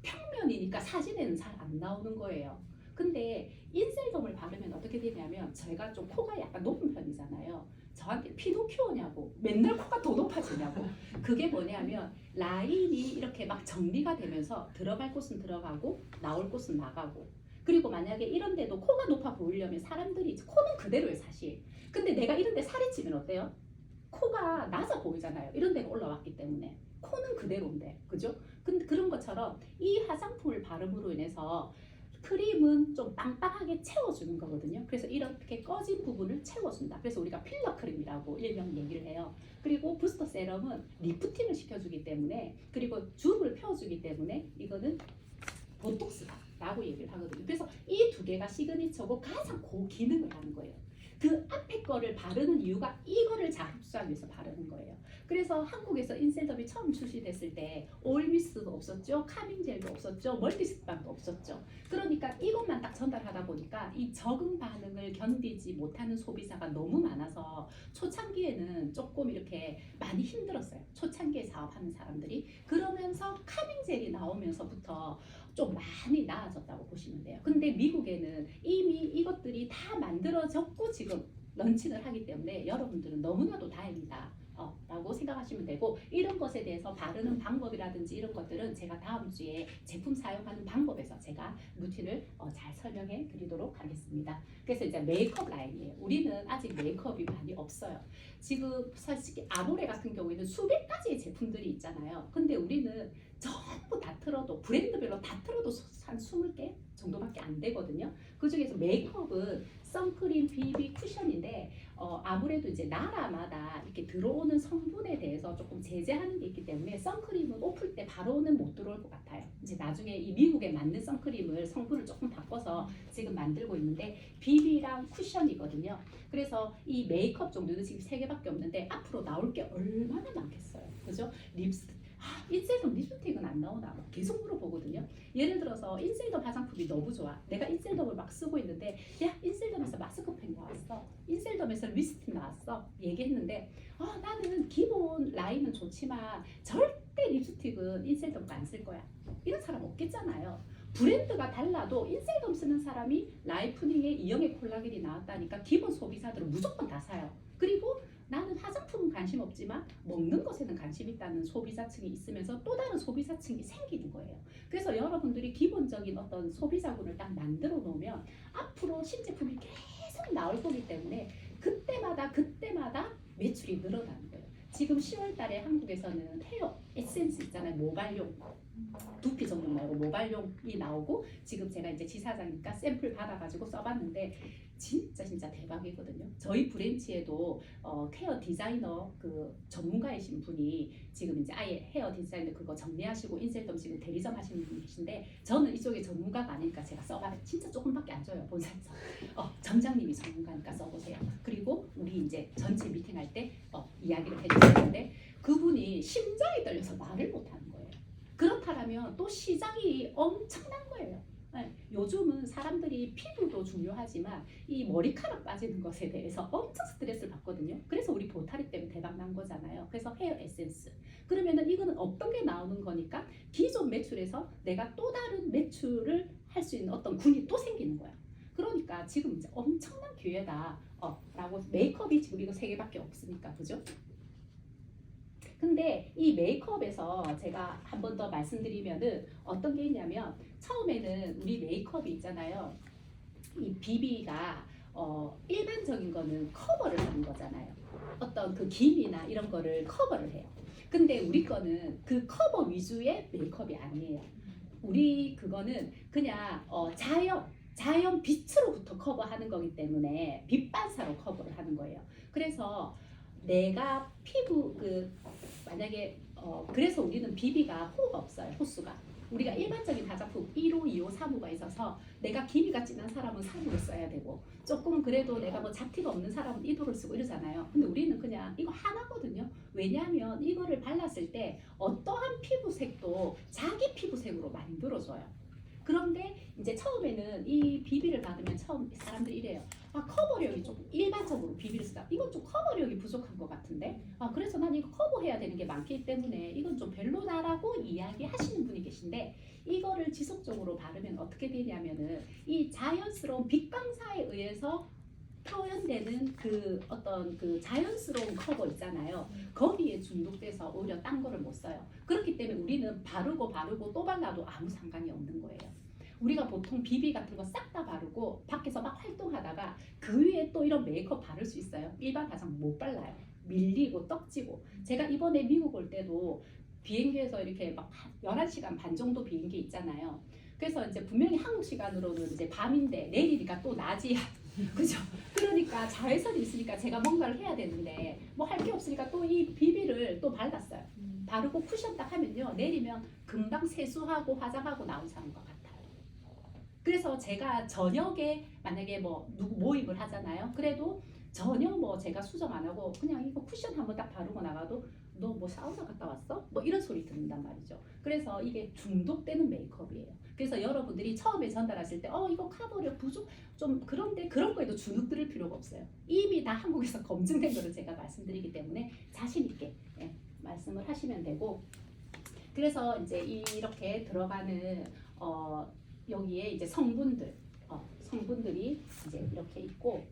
Speaker 2: 평면이니까 사진에는 잘 안 나오는 거예요. 근데 인셀덤을 바르면 어떻게 되냐면, 제가 좀 코가 약간 높은 편이잖아요. 저한테 피노키오냐고, 맨날 코가 더 높아지냐고. 그게 뭐냐면 라인이 이렇게 막 정리가 되면서 들어갈 곳은 들어가고 나올 곳은 나가고. 그리고 만약에 이런 데도 코가 높아 보이려면 사람들이 코는 그대로예요 사실. 근데 내가 이런 데 살이 찌면 어때요? 코가 낮아 보이잖아요. 이런 데가 올라왔기 때문에. 코는 그대로인데, 그죠? 근데 그런 것처럼 이 화장품을 바름으로 인해서 크림은 좀 빵빵하게 채워주는 거거든요. 그래서 이렇게 꺼진 부분을 채워준다. 그래서 우리가 필러 크림이라고 일명 얘기를 해요. 그리고 부스터 세럼은 리프팅을 시켜주기 때문에, 그리고 주름을 펴주기 때문에 이거는 보톡스다라고 얘기를 하거든요. 그래서 이 두 개가 시그니처고 가장 고기능을 하는 거예요. 그 앞에 거를 바르는 이유가 이거를 잘 흡수하기 위해서 바르는 거예요. 그래서 한국에서 인셀덤이 처음 출시됐을 때 오일 미스트도 없었죠, 카밍 젤도 없었죠, 멀티스밤도 없었죠. 그러니까 이것만 딱 전달하다 보니까 이 적응 반응을 견디지 못하는 소비자가 너무 많아서 초창기에는 조금 이렇게 많이 힘들었어요. 초창기에 사업하는 사람들이. 그러면서 카밍 젤이 나오면서부터 좀 많이 나아졌다고 보시면 돼요. 근데 미국에는 이미 이것들이 다 만들어졌고 지금 런칭을 하기 때문에 여러분들은 너무나도 다행이다 라고 생각하시면 되고, 이런 것에 대해서 바르는 방법이라든지 이런 것들은 제가 다음 주에 제품 사용하는 방법에서 제가 루틴을 잘 설명해 드리도록 하겠습니다. 그래서 이제 메이크업 라인이에요. 우리는 아직 메이크업이 많이 없어요. 지금 솔직히 아모레 같은 경우에는 수백 가지의 제품들이 있잖아요. 근데 우리는 전부 다 틀어도, 브랜드별로 다 틀어도 한 20개 정도밖에 안 되거든요. 그 중에서 메이크업은 선크림, 비비, 쿠션인데 아무래도 이제 나라마다 이렇게 들어오는 성분에 대해서 조금 제재하는 게 있기 때문에 선크림은 오플 때 바로는 못 들어올 것 같아요. 이제 나중에 이 미국에 맞는 선크림을 성분을 조금 바꿔서 지금 만들고 있는데, 비비랑 쿠션이거든요. 그래서 이 메이크업 종류는 지금 3개밖에 없는데 앞으로 나올 게 얼마나 많겠어요. 그죠? 립스틱. 인셀덤 립스틱은 안 나오나 막 계속 물어보거든요. 예를 들어서 인셀덤 화장품이 너무 좋아. 내가 인셀덤을 막 쓰고 있는데, 야 인셀덤에서 마스크팩 나왔어, 인셀덤에서 립스틱 나왔어 얘기했는데, 나는 기본 라인은 좋지만 절대 립스틱은 인셀덤 안 쓸 거야, 이런 사람 없겠잖아요. 브랜드가 달라도 인셀덤 쓰는 사람이 라이프닝에 이영애 콜라겐이 나왔다니까 기본 소비자들은 무조건 다 사요. 그리고 나는 화장품은 관심 없지만 먹는 것에는 관심 있다는 소비자층이 있으면서 또 다른 소비자층이 생기는 거예요. 그래서 여러분들이 기본적인 어떤 소비자군을 딱 만들어 놓으면 앞으로 신제품이 계속 나올 거기 때문에 그때마다 매출이 늘어나는 거예요. 지금 10월 달에 한국에서는 헤어 에센스 있잖아요. 모발용 두피 전문 말고 모발용이 나오고 지금 제가 이제 지사장이니까 샘플 받아가지고 써봤는데 진짜 대박이거든요. 저희 브랜치에도 헤어 디자이너 그 전문가이신 분이 지금 이제 아예 헤어 디자이너 그거 정리하시고 인셀덤 지금 대리점 하시는 분이신데 저는 이쪽에 전문가가 아니니까 제가 써봐요. 진짜 조금밖에 안 줘요 본사에서. 점장님이 전문가니까 써보세요. 그리고 우리 이제 전체 미팅할 때 이야기를 해주셨는데 그분이 심장이 떨려서 말을 못하는 거예요. 그렇다면 또 시장이 엄청난 거예요. 네, 요즘은 사람들이 피부도 중요하지만 이 머리카락 빠지는 것에 대해서 엄청 스트레스를 받거든요. 그래서 우리 보타리 때문에 대박 난 거잖아요. 그래서 헤어 에센스. 그러면은 이거는 어떤 게 나오는 거니까 기존 매출에서 내가 또 다른 매출을 할 수 있는 어떤 군이 또 생기는 거야. 그러니까 지금 이제 엄청난 기회다. 라고 메이크업이 지금 이거 3개밖에 없으니까 그죠? 근데 이 메이크업에서 제가 한 번 더 말씀드리면은 어떤 게 있냐면 처음에는 우리 메이크업이 있잖아요. 이 비비가 일반적인 거는 커버를 하는 거잖아요. 어떤 그 김이나 이런 거를 커버를 해요. 근데 우리 거는 그 커버 위주의 메이크업이 아니에요. 우리 그거는 그냥 자연 빛으로부터 커버하는 거기 때문에 빛 반사로 커버를 하는 거예요. 그래서 내가 피부 만약에 그래서 우리는 비비가 호가 없어요. 호수가 우리가 일반적인 화장품 1호, 2호, 3호가 있어서 내가 기미가 진한 사람은 3호를 써야 되고 조금 그래도 내가 뭐 잡티가 없는 사람은 1호를 쓰고 이러잖아요. 근데 우리는 그냥 이거 하나거든요. 왜냐하면 이거를 발랐을 때 어떠한 피부색도 자기 피부색으로 만들어줘요. 그런데 이제 처음에는 이 비비를 받으면 처음 사람들이 이래요. 커버력이 좀 일반적으로 비비를 쓰다. 이건 좀 커버력이 부족한 것 같은데. 그래서 난 이거 커버해야 되는 게 많기 때문에 이건 좀 별로다라고 이야기하시는 분이 계신데 이거를 지속적으로 바르면 어떻게 되냐면은 이 자연스러운 빛광사에 의해서 표현되는 그 어떤 그 자연스러운 커버 있잖아요. 거기에 중독돼서 오히려 딴 거를 못 써요. 그렇기 때문에 우리는 바르고 또 발라도 아무 상관이 없는 거예요. 우리가 보통 비비 같은 거 싹 다 바르고 밖에서 막 활동하다가 그 위에 또 이런 메이크업 바를 수 있어요? 일반 화장 못 발라요. 밀리고 떡지고. 제가 이번에 미국 올 때도 비행기에서 이렇게 막 11시간 반 정도 비행기 있잖아요. 그래서 이제 분명히 한국 시간으로는 이제 밤인데 내리니까 또 낮이야. 그죠? 그러니까 자외선이 있으니까 제가 뭔가를 해야 되는데 뭐 할 게 없으니까 또 이 비비를 또 발랐어요. 바르고 쿠션 딱 하면요. 내리면 금방 세수하고 화장하고 나오지 않은 것 같아요. 그래서 제가 저녁에 만약에 뭐 누구 모임을 하잖아요. 그래도 전혀 뭐 제가 수정 안 하고 그냥 이거 쿠션 한번 딱 바르고 나가도 너 뭐 사우나 갔다 왔어? 뭐 이런 소리 듣는단 말이죠. 그래서 이게 중독되는 메이크업이에요. 그래서 여러분들이 처음에 전달하실 때 이거 커버력 부족 좀 그런데 그런 거에도 주눅 들을 필요가 없어요. 이미 다 한국에서 검증된 거를 제가 말씀드리기 때문에 자신 있게 말씀을 하시면 되고 그래서 이제 이렇게 들어가는 여기에 이제 성분들이 이제 이렇게 있고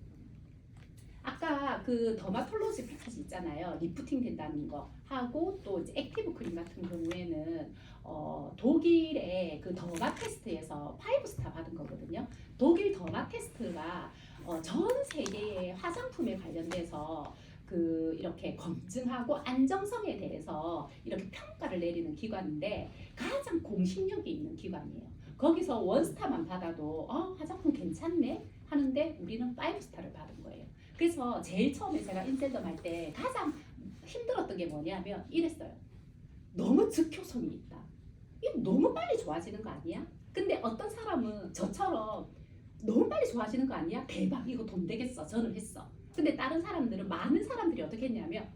Speaker 2: 아까 그 더마톨로지 패키지 있잖아요. 리프팅 된다는 거 하고 또 이제 액티브 크림 같은 경우에는 독일의 그 더마 테스트에서 5스타 받은 거거든요. 독일 더마 테스트가 전 세계의 화장품에 관련돼서 그 이렇게 검증하고 안정성에 대해서 이렇게 평가를 내리는 기관인데 가장 공신력이 있는 기관이에요. 거기서 원스타만 받아도 화장품 괜찮네 하는데 우리는 5스타를 받은 거예요. 그래서 제일 처음에 제가 인셀덤 할 때 가장 힘들었던 게 뭐냐면 이랬어요. 너무 즉효성이 있다. 이거 너무 빨리 좋아지는 거 아니야? 근데 어떤 사람은 저처럼 너무 빨리 좋아지는 거 아니야? 대박 이거 돈 되겠어. 저는 했어. 근데 다른 사람들은 많은 사람들이 어떻게 했냐면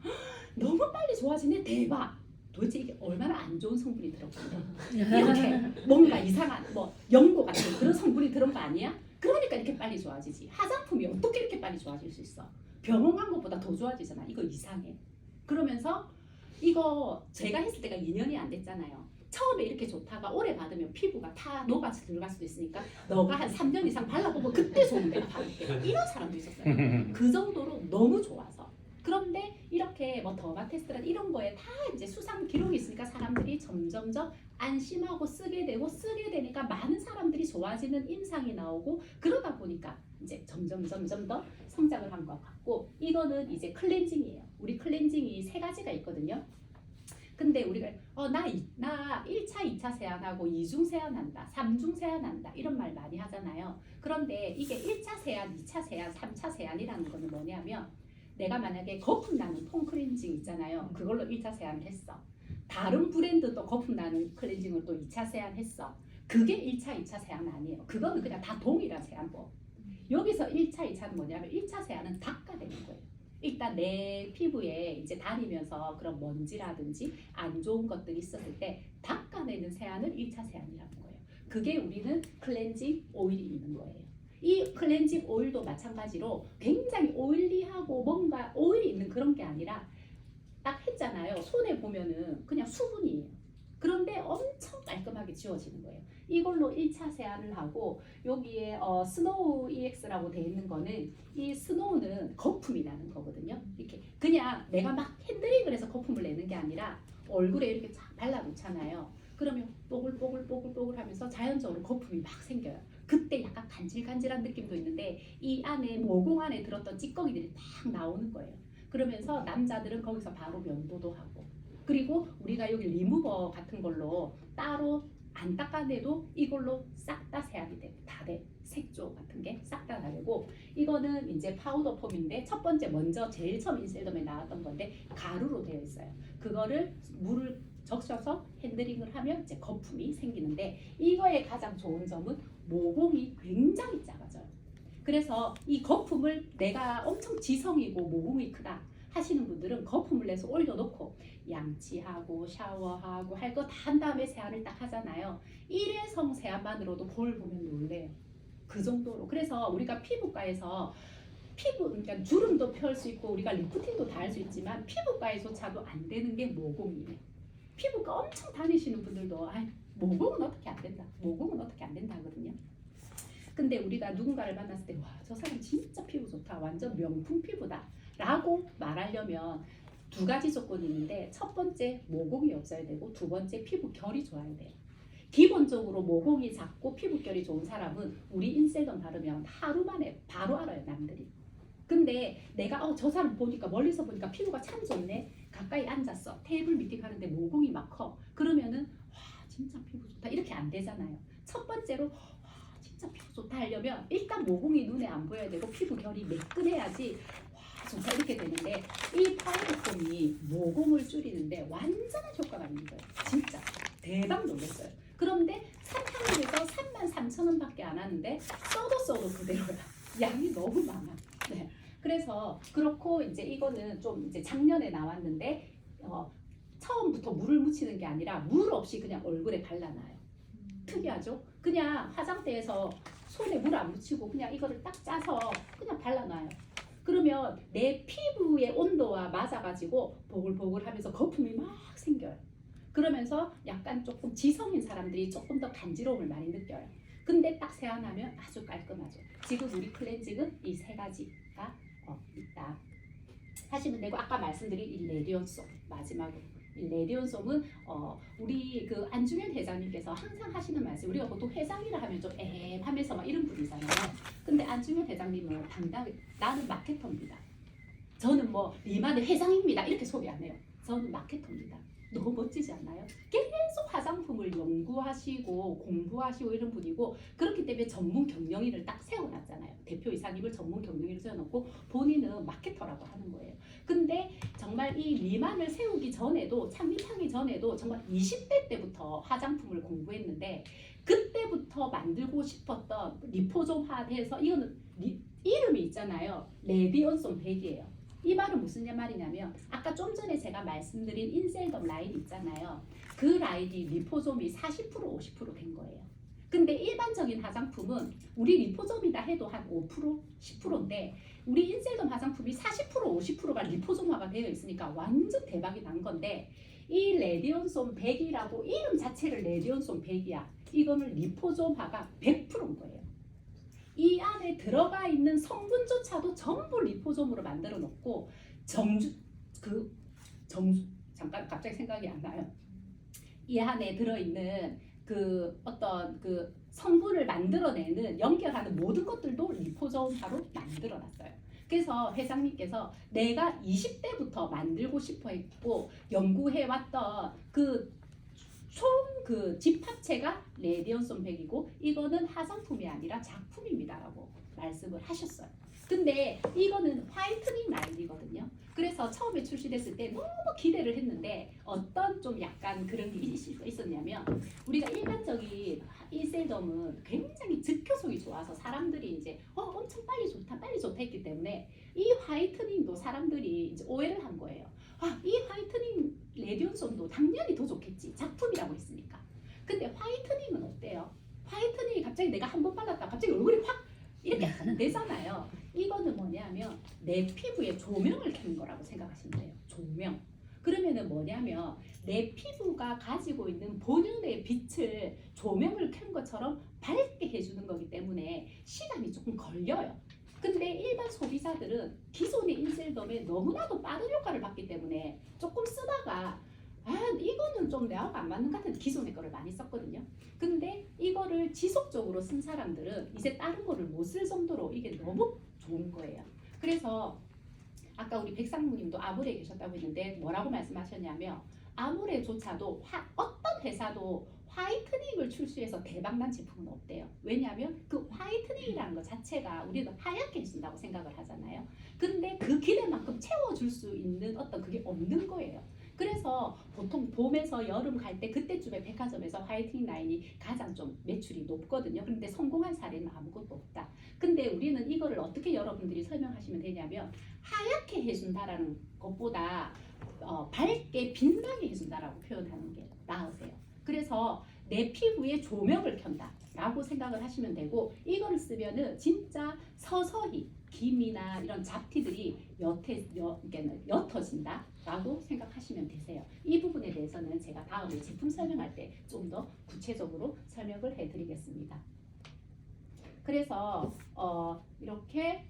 Speaker 2: 너무 빨리 좋아지네 대박. 도대체 이게 얼마나 안 좋은 성분이 들어가냐 이렇게 뭔가 이상한 뭐 연고 같은 그런 성분이 들은 거 아니야? 그러니까 이렇게 빨리 좋아지지. 화장품이 어떻게 이렇게 빨리 좋아질 수 있어? 병원 간 것보다 더 좋아지잖아. 이거 이상해. 그러면서 이거 제가 했을 때가 2년이 안 됐잖아요. 처음에 이렇게 좋다가 오래 받으면 피부가 다 녹아서 들어갈 수도 있으니까 너가 한 3년 이상 발라보고 그때 좋은 데가 바를게 이런 사람도 있었어요. 그 정도로 너무 좋아서 뭐 더마테스트란 이런 거에 다 이제 수상 기록이 있으니까 사람들이 점점점 안심하고 쓰게 되니까 많은 사람들이 좋아지는 임상이 나오고 그러다 보니까 이제 점점 더 성장을 한 것 같고 이거는 이제 클렌징이에요. 우리 클렌징이 세 가지가 있거든요. 근데 우리가 나 1차, 2차 세안하고 2중 세안한다, 3중 세안한다 이런 말 많이 하잖아요. 그런데 이게 1차 세안, 2차 세안, 3차 세안이라는 거는 뭐냐면 내가 만약에 거품 나는 폼 클렌징 있잖아요. 그걸로 1차 세안을 했어. 다른 브랜드도 거품 나는 클렌징으로 또 2차 세안했어. 그게 1차, 2차 세안 아니에요. 그거는 그냥 다 동일한 세안법. 여기서 1차, 2차는 뭐냐면 1차 세안은 닦아내는 거예요. 일단 내 피부에 이제 다니면서 그런 먼지라든지 안 좋은 것들이 있었을 때 닦아내는 세안을 1차 세안이라는 거예요. 그게 우리는 클렌징 오일이 있는 거예요. 이 클렌징 오일도 마찬가지로 굉장히 오일리하고 뭔가 오일이 있는 그런 게 아니라 딱 했잖아요. 손에 보면은 그냥 수분이에요. 그런데 엄청 깔끔하게 지워지는 거예요. 이걸로 1차 세안을 하고 여기에 스노우 EX라고 되어 있는 거는 이 스노우는 거품이 나는 거거든요. 이렇게 그냥 내가 막 핸드링을 해서 거품을 내는 게 아니라 얼굴에 이렇게 쫙 발라놓잖아요. 그러면 뽀글뽀글 하면서 자연적으로 거품이 막 생겨요. 그때 약간 간질간질한 느낌도 있는데 이 안에 모공 안에 들었던 찌꺼기들이 딱 나오는 거예요. 그러면서 남자들은 거기서 바로 면도도 하고 그리고 우리가 여기 리무버 같은 걸로 따로 안 닦아내도 이걸로 싹 다 세안이 돼. 다 돼. 색조 같은 게 싹 다 되고 이거는 이제 파우더 폼인데 첫 번째 먼저 제일 처음 인셀덤에 나왔던 건데 가루로 되어 있어요. 그거를 물을 적셔서 핸들링을 하면 이제 거품이 생기는데 이거의 가장 좋은 점은 모공이 굉장히 작아져요. 그래서 이 거품을 내가 엄청 지성이고 모공이 크다 하시는 분들은 거품을 내서 올려놓고 양치하고 샤워하고 할 거 다 한 다음에 세안을 딱 하잖아요. 일회성 세안만으로도 거울 보면 놀래요. 그 정도로. 그래서 우리가 피부과에서 그러니까 주름도 펼 수 있고 우리가 리프팅도 다 할 수 있지만 피부과에서차도 안 되는 게 모공이에요. 피부과 엄청 다니시는 분들도 모공은 어떻게 안 된다. 모공은 어떻게 안 된다 하거든요. 근데 우리가 누군가를 만났을 때 와, 저 사람 진짜 피부 좋다. 완전 명품 피부다. 라고 말하려면 두 가지 조건이 있는데 첫 번째 모공이 없어야 되고 두 번째 피부 결이 좋아야 돼요. 기본적으로 모공이 작고 피부 결이 좋은 사람은 우리 인셀덤 바르면 하루 만에 바로 알아요, 남들이. 근데 내가 저 사람 보니까 멀리서 보니까 피부가 참 좋네. 가까이 앉았어. 테이블 미팅 하는데 모공이 막 커. 그러면은 와, 진짜 피부 좋다. 이렇게 안 되잖아요. 첫 번째로 진짜 피부 좋다 하려면 일단 모공이 눈에 안 보여야 되고 피부 결이 매끈해야지 와 좋다 이렇게 되는데 이 파우더폼이 모공을 줄이는데 완전한 효과가 있는 거예요. 진짜 대박 놀랐어요. 그런데 사탕에서 33,000원밖에 안 하는데 써도 그대로야. 양이 너무 많아. 네. 그래서 그렇고 이제 이거는 좀 이제 작년에 나왔는데 처음부터 물을 묻히는 게 아니라 물 없이 그냥 얼굴에 발라놔요. 특이하죠? 그냥 화장대에서 손에 물 안 묻히고 그냥 이거를 딱 짜서 그냥 발라놔요. 그러면 내 피부의 온도와 맞아가지고 보글보글하면서 거품이 막 생겨요. 그러면서 약간 조금 지성인 사람들이 조금 더 간지러움을 많이 느껴요. 근데 딱 세안하면 아주 깔끔하죠. 지금 우리 클렌징은 이 세 가지가 있다 하시면 되고 아까 말씀드린 이 레디온솜 마지막으로 이 레디온솜은 우리 그 안중현 회장님께서 항상 하시는 말씀 우리가 보통 회장이라 하면 좀 하면서 막 이런 분이잖아요. 근데 안중현 회장님은 당당히 나는 마케터입니다. 저는 뭐 리만의 회장입니다. 이렇게 소개 안 해요. 저는 마케터입니다. 너무 멋지지 않나요? 계속 화장품을 연구하시고 공부하시고 이런 분이고 그렇기 때문에 전문 경영인을 딱 세워놨잖아요. 대표 이사님을 전문 경영인을 세워놓고 본인은 마케터라고 하는 거예요. 근데 정말 이 리만을 세우기 전에도 창립하기 전에도 정말 20대 때부터 화장품을 공부했는데 그때부터 만들고 싶었던 리포좀화해서 이거는 이름이 있잖아요. 레디온솜 100이에요. 이 말은 무슨 말이냐면 아까 좀 전에 제가 말씀드린 인셀덤 라인 있잖아요. 그 라인이 리포좀이 40% 50% 거예요. 근데 일반적인 화장품은 우리 리포좀이다 해도 한 5% 10%인데 우리 인셀덤 화장품이 40% 50%가 리포좀화가 되어 있으니까 완전 대박이 난 건데 이 레디온솜 100이라고 이름 자체를 레디온솜 100이야. 이거는 리포좀화가 100%인 거예요. 이 안에 들어가 있는 성분조차도 전부 리포솜으로 만들어 놓고 잠깐 갑자기 생각이 안 나요. 이 안에 들어있는 그 어떤 그 성분을 만들어내는 연결하는 모든 것들도 리포저음사로 만들어놨어요. 그래서 회장님께서 내가 20대부터 만들고 싶어 했고 연구해왔던 그 총 그 집합체가 레디언손100이고 이거는 화장품이 아니라 작품입니다라고 말씀을 하셨어요. 근데 이거는 화이트닝 라인이거든요. 그래서 처음에 출시됐을 때 너무 기대를 했는데 어떤 좀 약간 그런 게 있었냐면 우리가 일반적인 인셀덤은 굉장히 즉효성이 좋아서 사람들이 이제 엄청 빨리 좋다 했기 때문에 이 화이트닝도 사람들이 이제 오해를 한 거예요. 이 화이트닝 레디온손도 당연히 더 좋겠지. 작품이라고 했으니까. 근데 화이트닝은 어때요? 화이트닝이 갑자기 내가 한 번 발랐다 갑자기 얼굴이 확 이렇게 안 되잖아요. 이거는 뭐냐면 내 피부에 조명을 켜는 거라고 생각하시면 돼요. 조명. 그러면은 뭐냐면 내 피부가 가지고 있는 본연의 빛을 조명을 켠 것처럼 밝게 해주는 거기 때문에 시간이 조금 걸려요. 근데 일반 소비자들은 기존의 인셀덤에 너무나도 빠른 효과를 받기 때문에 조금 쓰다가 이거는 좀 내하고 안 맞는 것 같은 기존의 거를 많이 썼거든요. 근데 이거를 지속적으로 쓴 사람들은 이제 다른 거를 못 쓸 정도로 이게 너무 좋은 거예요. 그래서 아까 우리 백상무님도 아모레에 계셨다고 했는데 뭐라고 말씀하셨냐면 아모레조차도 어떤 회사도 화이트닝을 출시해서 대박난 제품은 없대요. 왜냐하면 그 화이트닝이라는 것 자체가 우리는 하얗게 해준다고 생각을 하잖아요. 근데 그 기대만큼 채워줄 수 있는 어떤 그게 없는 거예요. 그래서 보통 봄에서 여름 갈 때 그때쯤에 백화점에서 화이트닝 라인이 가장 좀 매출이 높거든요. 그런데 성공한 사례는 아무것도 없다. 근데 우리는 이거를 어떻게 여러분들이 설명하시면 되냐면 하얗게 해준다라는 것보다 밝게 빛나게 해준다라고 표현하는 게 나으세요. 그래서 내 피부에 조명을 켠다 라고 생각을 하시면 되고 이거를 쓰면은 진짜 서서히 기미나 이런 잡티들이 옅어진다 라고 생각하시면 되세요. 이 부분에 대해서는 제가 다음에 제품 설명할 때 좀 더 구체적으로 설명을 해드리겠습니다. 그래서 이렇게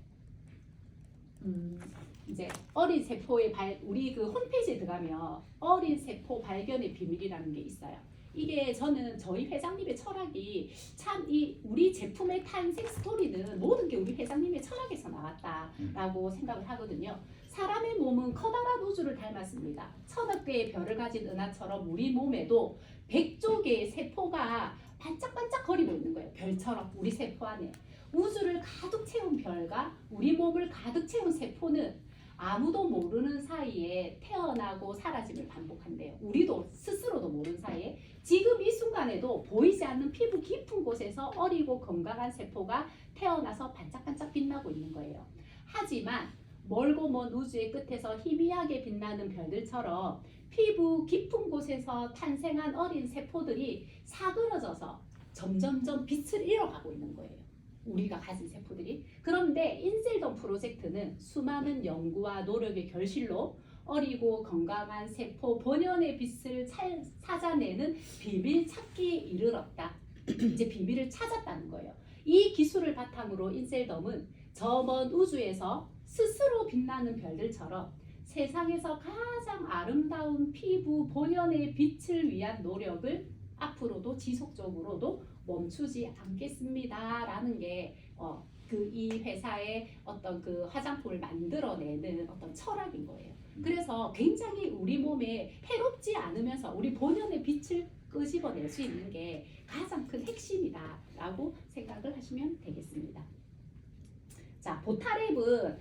Speaker 2: 이제 어린 세포의 우리 그 홈페이지에 들어가면 어린 세포 발견의 비밀이라는 게 있어요. 이게 저는 저희 회장님의 철학이 참 이 우리 제품의 탄생 스토리는 모든 게 우리 회장님의 철학에서 나왔다라고 생각을 하거든요. 사람의 몸은 커다란 우주를 닮았습니다. 1000억 개의 별을 가진 은하처럼 우리 몸에도 100조 개의 세포가 반짝반짝 거리고 있는 거예요. 별처럼 우리 세포 안에. 우주를 가득 채운 별과 우리 몸을 가득 채운 세포는 아무도 모르는 사이에 태어나고 사라짐을 반복한대요. 우리도 스스로도 모르는 사이에 지금 이 순간에도 보이지 않는 피부 깊은 곳에서 어리고 건강한 세포가 태어나서 반짝반짝 빛나고 있는 거예요. 하지만 멀고 먼 우주의 끝에서 희미하게 빛나는 별들처럼 피부 깊은 곳에서 탄생한 어린 세포들이 사그러져서 점점점 빛을 잃어가고 있는 거예요. 우리가 가진 세포들이. 그런데 인셀덤 프로젝트는 수많은 연구와 노력의 결실로 어리고 건강한 세포 본연의 빛을 찾아내는 비밀 찾기에 이르렀다. 이제 비밀을 찾았다는 거예요. 이 기술을 바탕으로 인셀덤은 저 먼 우주에서 스스로 빛나는 별들처럼 세상에서 가장 아름다운 피부 본연의 빛을 위한 노력을 앞으로도 지속적으로도 멈추지 않겠습니다라는 게 이 회사의 어떤 그 화장품을 만들어내는 어떤 철학인 거예요. 그래서 굉장히 우리 몸에 해롭지 않으면서 우리 본연의 빛을 끄집어낼 수 있는 게 가장 큰 핵심이다라고 생각을 하시면 되겠습니다. 자, 보타랩은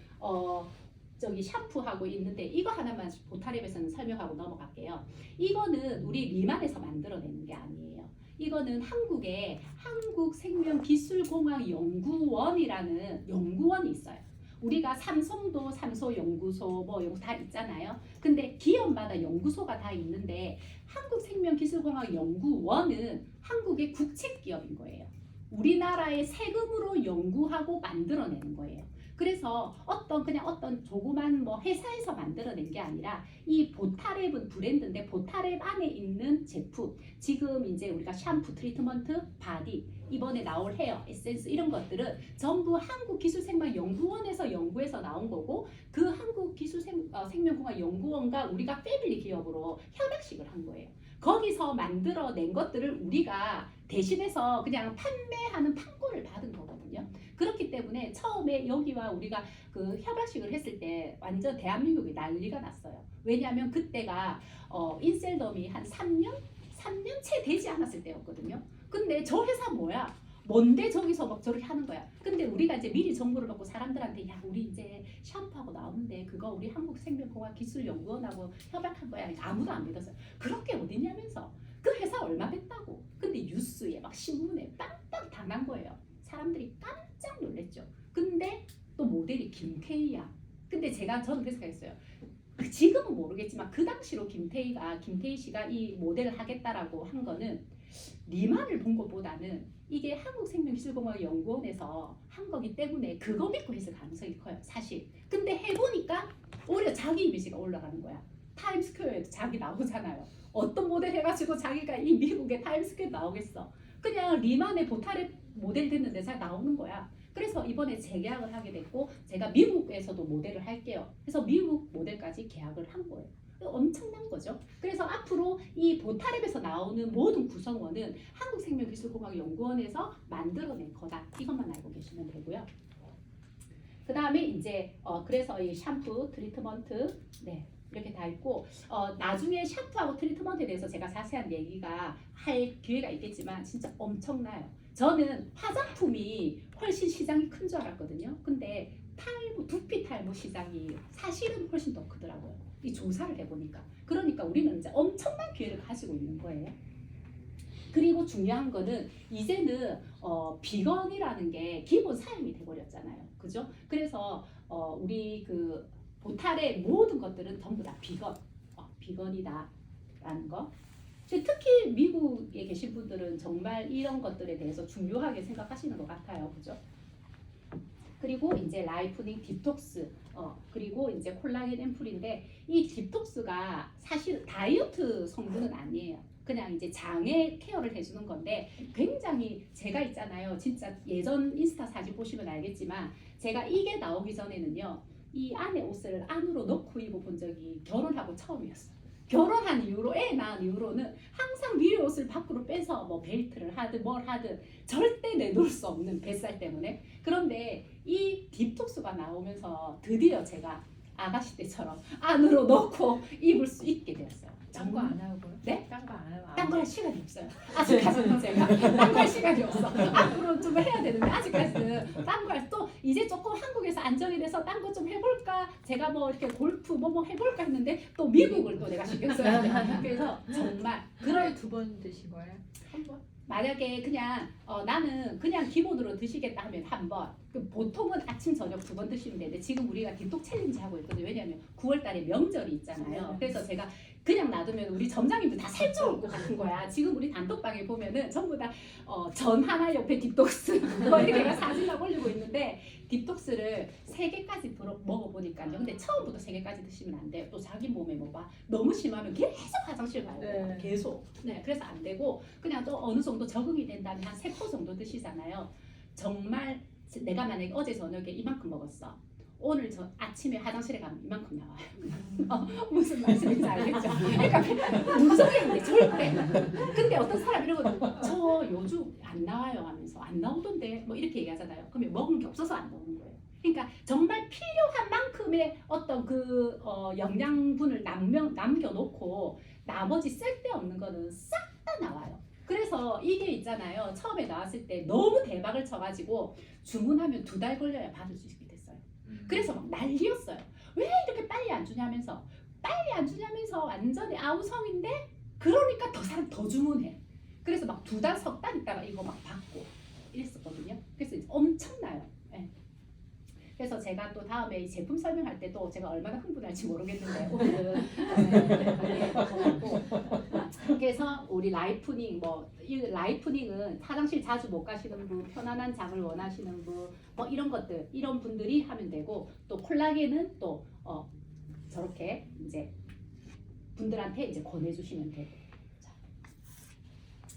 Speaker 2: 저기 샴푸하고 있는데 이거 하나만 보타랩에서는 설명하고 넘어갈게요. 이거는 우리 리만에서 만들어내는 게 아니에요. 이거는 한국에 한국생명기술공학연구원이라는 연구원이 있어요. 우리가 삼성도 삼소연구소 뭐 연구 다 있잖아요. 근데 기업마다 연구소가 다 있는데 한국생명기술공학연구원은 한국의 국책기업인 거예요. 우리나라의 세금으로 연구하고 만들어내는 거예요. 그래서 그냥 어떤 조그만 뭐 회사에서 만들어낸 게 아니라 이 보타랩은 브랜드인데 보타랩 안에 있는 제품, 지금 이제 우리가 샴푸, 트리트먼트, 바디, 이번에 나올 헤어, 에센스 이런 것들은 전부 한국기술생명연구원에서 연구해서 나온 거고, 그 한국기술생명공학연구원과 우리가 패밀리 기업으로 협약식을 한 거예요. 거기서 만들어낸 것들을 우리가 대신해서 그냥 판매하는 판권을 받은 거거든요. 그렇기 때문에 처음에 여기와 우리가 그 협약식을 했을 때 완전 대한민국이 난리가 났어요. 왜냐하면 그때가 인셀덤이 한 3년 채 되지 않았을 때였거든요. 근데 저 회사 뭐야? 뭔데 저기서 막 저렇게 하는 거야. 근데 우리가 이제 미리 정보를 받고 사람들한테 야 우리 이제 샴푸하고 나오는데 그거 우리 한국생명공학기술연구원하고 협약한 거야. 아무도 안 믿었어요. 그런 게 어딨냐면서. 그 회사 얼마 됐다고. 근데 뉴스에 막 신문에 빵빵 다 난 거예요. 사람들이 깜짝 놀랐죠. 근데 또 모델이 김태희야. 근데 저는 그래서 생각했어요. 지금은 모르겠지만 그 당시로 김태희 씨가 이 모델을 하겠다라고 한 거는 리만을 본 것보다는 이게 한국생명기술공학연구원에서 한 거기 때문에 그거 믿고 했을 가능성이 커요. 사실. 근데 해보니까 오히려 자기 이미지가 올라가는 거야. 타임스퀘어에도 자기 나오잖아요. 어떤 모델 해가지고 자기가 이 미국의 타임스퀘어 나오겠어. 그냥 리만의 보타랩 모델 됐는데 잘 나오는 거야. 그래서 이번에 재계약을 하게 됐고 제가 미국에서도 모델을 할게요. 그래서 미국 모델까지 계약을 한 거예요. 엄청난 거죠. 그래서 앞으로 이 보타랩에서 나오는 모든 구성원은 한국생명기술공학연구원에서 만들어낸 거다. 이것만 알고 계시면 되고요. 그 다음에 이제 그래서 이 샴푸, 트리트먼트 이렇게 다 있고 나중에 샴푸하고 트리트먼트에 대해서 제가 자세한 얘기가 할 기회가 있겠지만 진짜 엄청나요. 저는 화장품이 훨씬 시장이 큰 줄 알았거든요. 근데 두피 탈모 시장이 사실은 훨씬 더 크더라고요. 이 조사를 해보니까. 그러니까 우리는 이제 엄청난 기회를 가지고 있는 거예요. 그리고 중요한 거는 이제는 비건이라는 게 기본 사양이 돼버렸잖아요. 그죠? 그래서 우리 그 보탈의 모든 것들은 전부 다 비건이다라는 거. 특히 미국에 계신 분들은 정말 이런 것들에 대해서 중요하게 생각하시는 것 같아요. 그죠? 그리고 이제 라이프닝 디톡스, 그리고 이제 콜라겐 앰플인데 이 디톡스가 사실 다이어트 성분은 아니에요. 그냥 이제 장애 케어를 해주는 건데 굉장히 제가 있잖아요. 진짜 예전 인스타 사진 보시면 알겠지만 제가 이게 나오기 전에는요. 이 안에 옷을 안으로 넣고 입어본 적이 결혼하고 처음이었어요. 결혼한 이후로 애 낳은 이후로는 항상 위에 옷을 밖으로 빼서 뭐 벨트를 하든 뭘 하든 절대 내놓을 수 없는 뱃살 때문에. 그런데 이 딥톡스가 나오면서 드디어 제가 아가씨 때처럼 안으로 넣고 입을 수 있게 되었어요.
Speaker 1: 딴 거 안 하고요?
Speaker 2: 네?
Speaker 1: 딴 거 안 하고.
Speaker 2: 딴 거 할 시간이 없어요. 아직까지는 제가 딴 거 할 시간이 없어. 앞으로 좀 해야 되는데 아직까지는 딴 거 할 또 이제 조금 한국에서 안정이 돼서 딴 거 좀 해볼까. 제가 뭐 이렇게 골프 뭐 해볼까 했는데 또 미국을 또 내가 신경 써야 돼. 그래서 정말
Speaker 1: 그걸 2번 드신 거예요? 한 번?
Speaker 2: 만약에 그냥 나는 그냥 기본으로 드시겠다 하면 한 번. 보통은 아침 저녁 2번 드시면 되는데 지금 우리가 디톡 챌린지 하고 있거든요. 왜냐하면 9월달에 명절이 있잖아요. 그래서 제가 그냥 놔두면 우리 점장님들 다 살쪄올 것 같은 거야. 지금 우리 단톡방에 보면은 전부 다 전 하나 옆에 딥톡스 뭐 이렇게 사진을 올리고 있는데 딥톡스를 3개까지 먹어보니까요. 근데 처음부터 3개까지 드시면 안 돼요. 또 자기 몸에 뭐가 너무 심하면 계속 화장실 가요.
Speaker 1: 네.
Speaker 2: 계속. 그래서 안 되고 그냥 또 어느 정도 적응이 된다면 한 3포 정도 드시잖아요. 정말 내가 만약에 어제 저녁에 이만큼 먹었어. 오늘 저 아침에 화장실에 가면 이만큼 나와요. 무슨 말씀인지 알겠죠? 그러니까 무속인데 절대. 근데 어떤 사람 이러거든. 저 요즘 안 나와요 하면서 안 나오던데 뭐 이렇게 얘기하잖아요. 그러면 먹은 게 없어서 안 나오는 거예요. 그러니까 정말 필요한 만큼의 어떤 그 영양분을 남겨놓고 나머지 쓸데없는 거는 싹 다 나와요. 그래서 이게 있잖아요. 처음에 나왔을 때 너무 대박을 쳐가지고 주문하면 2달 걸려야 받을 수 있게 됐어요. 그래서 막 난리였어요. 왜 이렇게 빨리 안 주냐면서 완전히 아우성인데 그러니까 사람 더 주문해. 그래서 막 2달, 3달 있다가 이거 막 받고 이랬었거든요. 그래서 이제 엄청나요. 네. 그래서 제가 또 다음에 이 제품 설명할 때도 제가 얼마나 흥분할지 모르겠는데 오늘은 그래서 우리 라이프닝 이 라이프닝은 화장실 자주 못 가시는 분, 편안한 장을 원하시는 분, 뭐 이런 것들 이런 분들이 하면 되고 또 콜라겐은 또 저렇게 이제 분들한테 이제 권해주시면 되고. 자,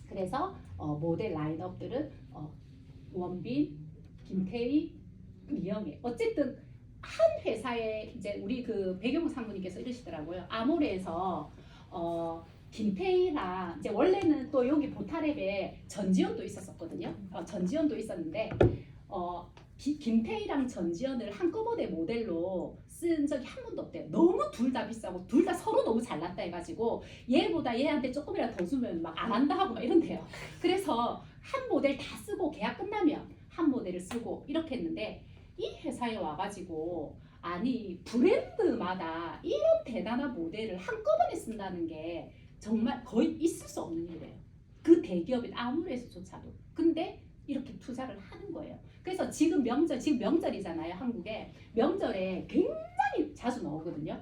Speaker 2: 그래서 모델 라인업들은 원빈, 김태희, 이영애. 어쨌든 한 회사에 이제 우리 그 배경 상무님께서 이러시더라고요. 아모레에서 김태희랑 이제 원래는 또 여기 보타랩에 전지현도 있었거든요. 전지현도 있었는데 김태희랑 전지현을 한꺼번에 모델로 쓴 적이 한 번도 없대요. 너무 둘 다 비싸고 둘 다 서로 너무 잘났다 해가지고 얘보다 얘한테 조금이라도 더 주면 막 안 한다 하고 막 이런대요. 그래서 한 모델 다 쓰고 계약 끝나면 한 모델을 쓰고 이렇게 했는데 이 회사에 와가지고 아니 브랜드마다 이런 대단한 모델을 한꺼번에 쓴다는 게 정말 거의 있을 수 없는 일이에요. 그 대기업인 아무래에서조차도. 근데 이렇게 투자를 하는 거예요. 그래서 지금 명절이잖아요. 한국에 명절에 굉장히 자주 나오거든요.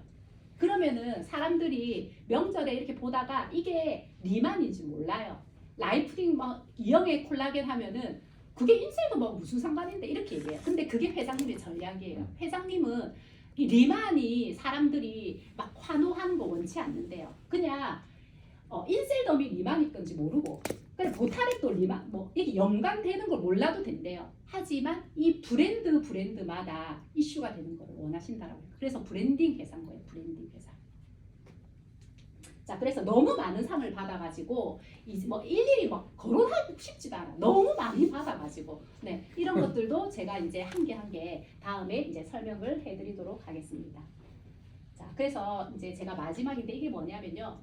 Speaker 2: 그러면은 사람들이 명절에 이렇게 보다가 이게 리만인지 몰라요. 라이프닝 이영애 콜라겐 하면은 그게 인셀도 무슨 상관인데 이렇게 얘기해요. 근데 그게 회장님의 전략이에요. 회장님은 이 리만이 사람들이 막 환호하는 거 원치 않는데요. 그냥 인셀덤이 리만일 건지 모르고 그래 보타랩도 리만 이게 연관되는 걸 몰라도 된대요. 하지만 이 브랜드마다 이슈가 되는 걸 원하신다라고 해요. 그래서 브랜딩 회사인 거예요. 브랜딩 회사. 자, 그래서 너무 많은 상을 받아가지고 이제 일일이 거론하고 싶지도 않아. 너무 많이 받아가지고 이런 것들도 제가 이제 한 개 다음에 이제 설명을 해드리도록 하겠습니다. 자, 그래서 이제 제가 마지막인데 이게 뭐냐면요.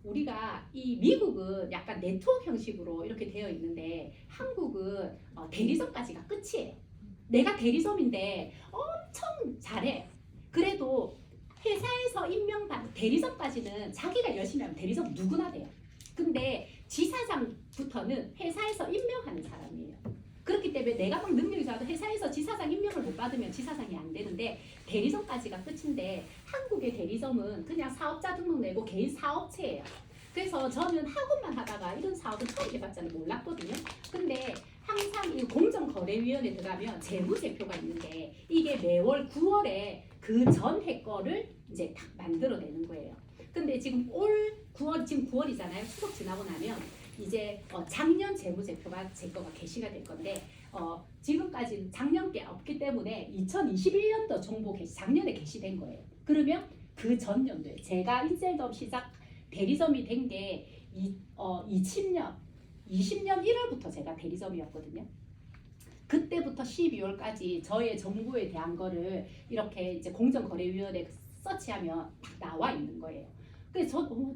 Speaker 2: 우리가 이 미국은 약간 네트워크 형식으로 이렇게 되어 있는데 한국은 대리점까지가 끝이에요. 내가 대리점인데 엄청 잘해. 그래도 회사에서 임명받은 대리점까지는 자기가 열심히 하면 대리점 누구나 돼요. 근데 지사장부터는 회사에서 임명하는 사람이에요. 그렇기 때문에 내가 막 능력이 좋아도 회사에서 지사장 임명을 못 받으면 지사장이 안 되는데 대리점까지가 끝인데 한국의 대리점은 그냥 사업자 등록 내고 개인 사업체예요. 그래서 저는 학원만 하다가 이런 사업은 처음 해봤잖아요. 몰랐거든요. 근데 항상 이 공정거래위원회 들어가면 재무제표가 있는데 이게 매월 9월에 그 전해 거를 이제 딱 만들어내는 거예요. 근데 지금 올 9월, 지금 9월이잖아요. 추석 지나고 나면 이제 작년 재무제표가 제 거가 게시가 될 건데 지금까지는 작년 게 없기 때문에 2021년도 정보 작년에 게시된 거예요. 그러면 그 전년도에 제가 인셀덤 시작 대리점이 된 게 20년 1월부터 제가 대리점이었거든요. 그때부터 12월까지 저의 정보에 대한 거를 이렇게 이제 공정거래위원회 서치하면 딱 나와 있는 거예요. 그래서 저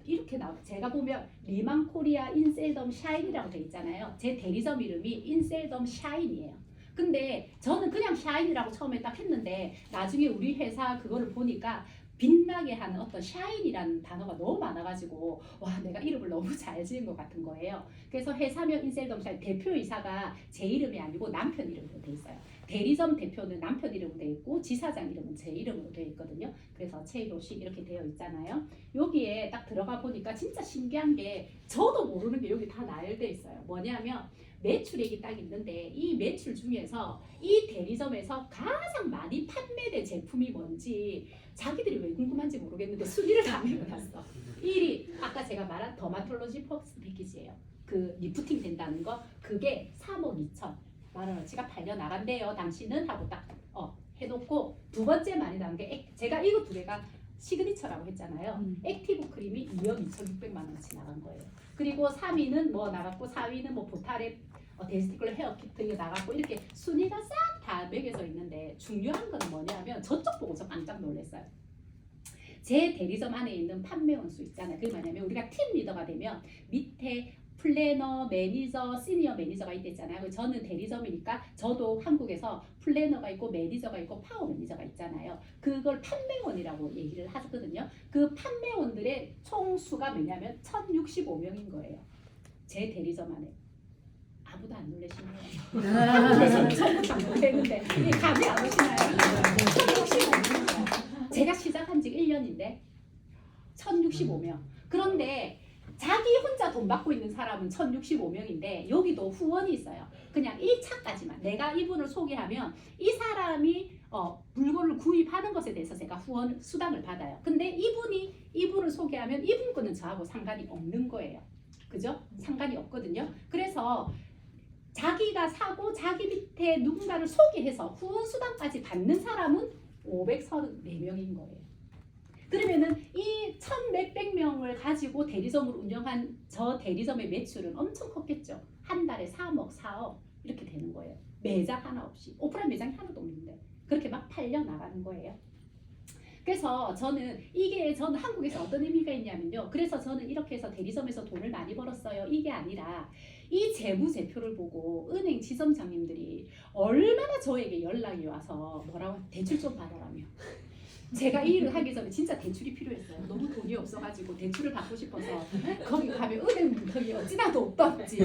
Speaker 2: 이렇게 제가 보면 리만코리아 인셀덤 샤인이라고 돼 있잖아요. 제 대리점 이름이 인셀덤 샤인이에요. 근데 저는 그냥 샤인이라고 처음에 딱 했는데 나중에 우리 회사 그거를 보니까 빛나게 하는 어떤 샤인이라는 단어가 너무 많아가지고 와 내가 이름을 너무 잘 지은 것 같은 거예요. 그래서 회사명 인셀덤 샤인 대표이사가 제 이름이 아니고 남편 이름으로 돼 있어요. 대리점 대표는 남편 이름으로 돼 있고 지사장 이름은 제 이름으로 돼 있거든요. 그래서 최희로씨 이렇게 되어 있잖아요. 여기에 딱 들어가 보니까 진짜 신기한 게 저도 모르는 게 여기 다 나열돼 있어요. 뭐냐면 매출액이 딱 있는데 이 매출 중에서 이 대리점에서 가장 많이 판매된 제품이 뭔지 자기들이 왜 궁금한지 모르겠는데 순위를 다 매겨놨어. 1위 아까 제가 말한 더마톨로지 퍼스트 패키지예요. 그 리프팅 된다는 거 그게 3억 2천 만원어치가 팔려 나간대요. 당신은 하고 딱 해놓고 두 번째 많이 나온 게 제가 이거 두 개가 시그니처라고 했잖아요. 액티브 크림이 2억 2,600만 원어치 나간 거예요. 그리고 3위는 뭐 나갔고 4위는 뭐 보타랩 데스티클 헤어 키트 이거 나갔고 이렇게 순위가 싹 다 매겨져 있는데 중요한 건 뭐냐면 저쪽 보고 저 깜짝 놀랐어요. 제 대리점 안에 있는 판매원 수 있잖아요. 그게 뭐냐면 우리가 팀 리더가 되면 밑에 플래너, 매니저, 시니어 매니저가 있댔잖아요. 저는 대리점이니까 저도 한국에서 플래너가 있고 매니저가 있고 파워 매니저가 있잖아요. 그걸 판매원이라고 얘기를 하거든요. 그 판매원들의 총 수가 뭐냐면 1,065명인 거예요. 제 대리점 안에. 아무도 안 놀라시네요. 한국에서는 전부 다 놀랐는데 이게 감이 안 오시나요? 1,065명. 제가 시작한 지 1년인데 1,065명. 그런데 그런데 자기 혼자 돈 받고 있는 사람은 1065명인데 여기도 후원이 있어요. 그냥 1차까지만 내가 이분을 소개하면 이 사람이 물건을 구입하는 것에 대해서 제가 후원 수당을 받아요. 근데 이분을 소개하면 이분 거는 저하고 상관이 없는 거예요. 그죠? 상관이 없거든요. 그래서 자기가 사고 자기 밑에 누군가를 소개해서 후원 수당까지 받는 사람은 534명인 거예요. 그러면은 이 1,몇백 명을 가지고 대리점을 운영한 저 대리점의 매출은 엄청 컸겠죠. 한 달에 3억, 4억 이렇게 되는 거예요. 매장 하나 없이. 오프라인 매장이 하나도 없는데 그렇게 막 팔려 나가는 거예요. 그래서 저는 한국에서 어떤 의미가 있냐면요. 그래서 저는 이렇게 해서 대리점에서 돈을 많이 벌었어요. 이게 아니라 이 재무제표를 보고 은행 지점장님들이 얼마나 저에게 연락이 와서 뭐라고 대출 좀 받아라며. 제가 이 일을 하기 전에 진짜 대출이 필요했어요. 너무 돈이 없어가지고 대출을 받고 싶어서 거기 가면 은행 문턱이 어찌나도 없던지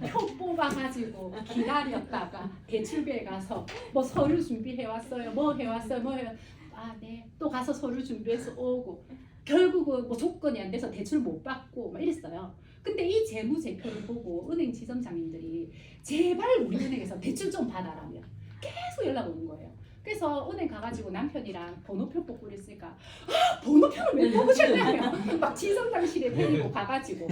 Speaker 2: 표 뽑아가지고 기다렸다가 대출부에 가서 뭐 서류 준비해왔어요. 뭐 해왔어요. 아, 네. 또 가서 서류 준비해서 오고 결국은 뭐 조건이 안 돼서 대출 못 받고 막 이랬어요. 근데 이 재무제표를 보고 은행 지점장님들이 제발 우리 은행에서 대출 좀 받아라며 계속 연락 오는 거예요. 그래서 은행 가가지고 남편이랑 번호표 뽑고 그랬으니까 번호표를 왜 뽑으셨냐며 막 지점장실에 데리고 가가지고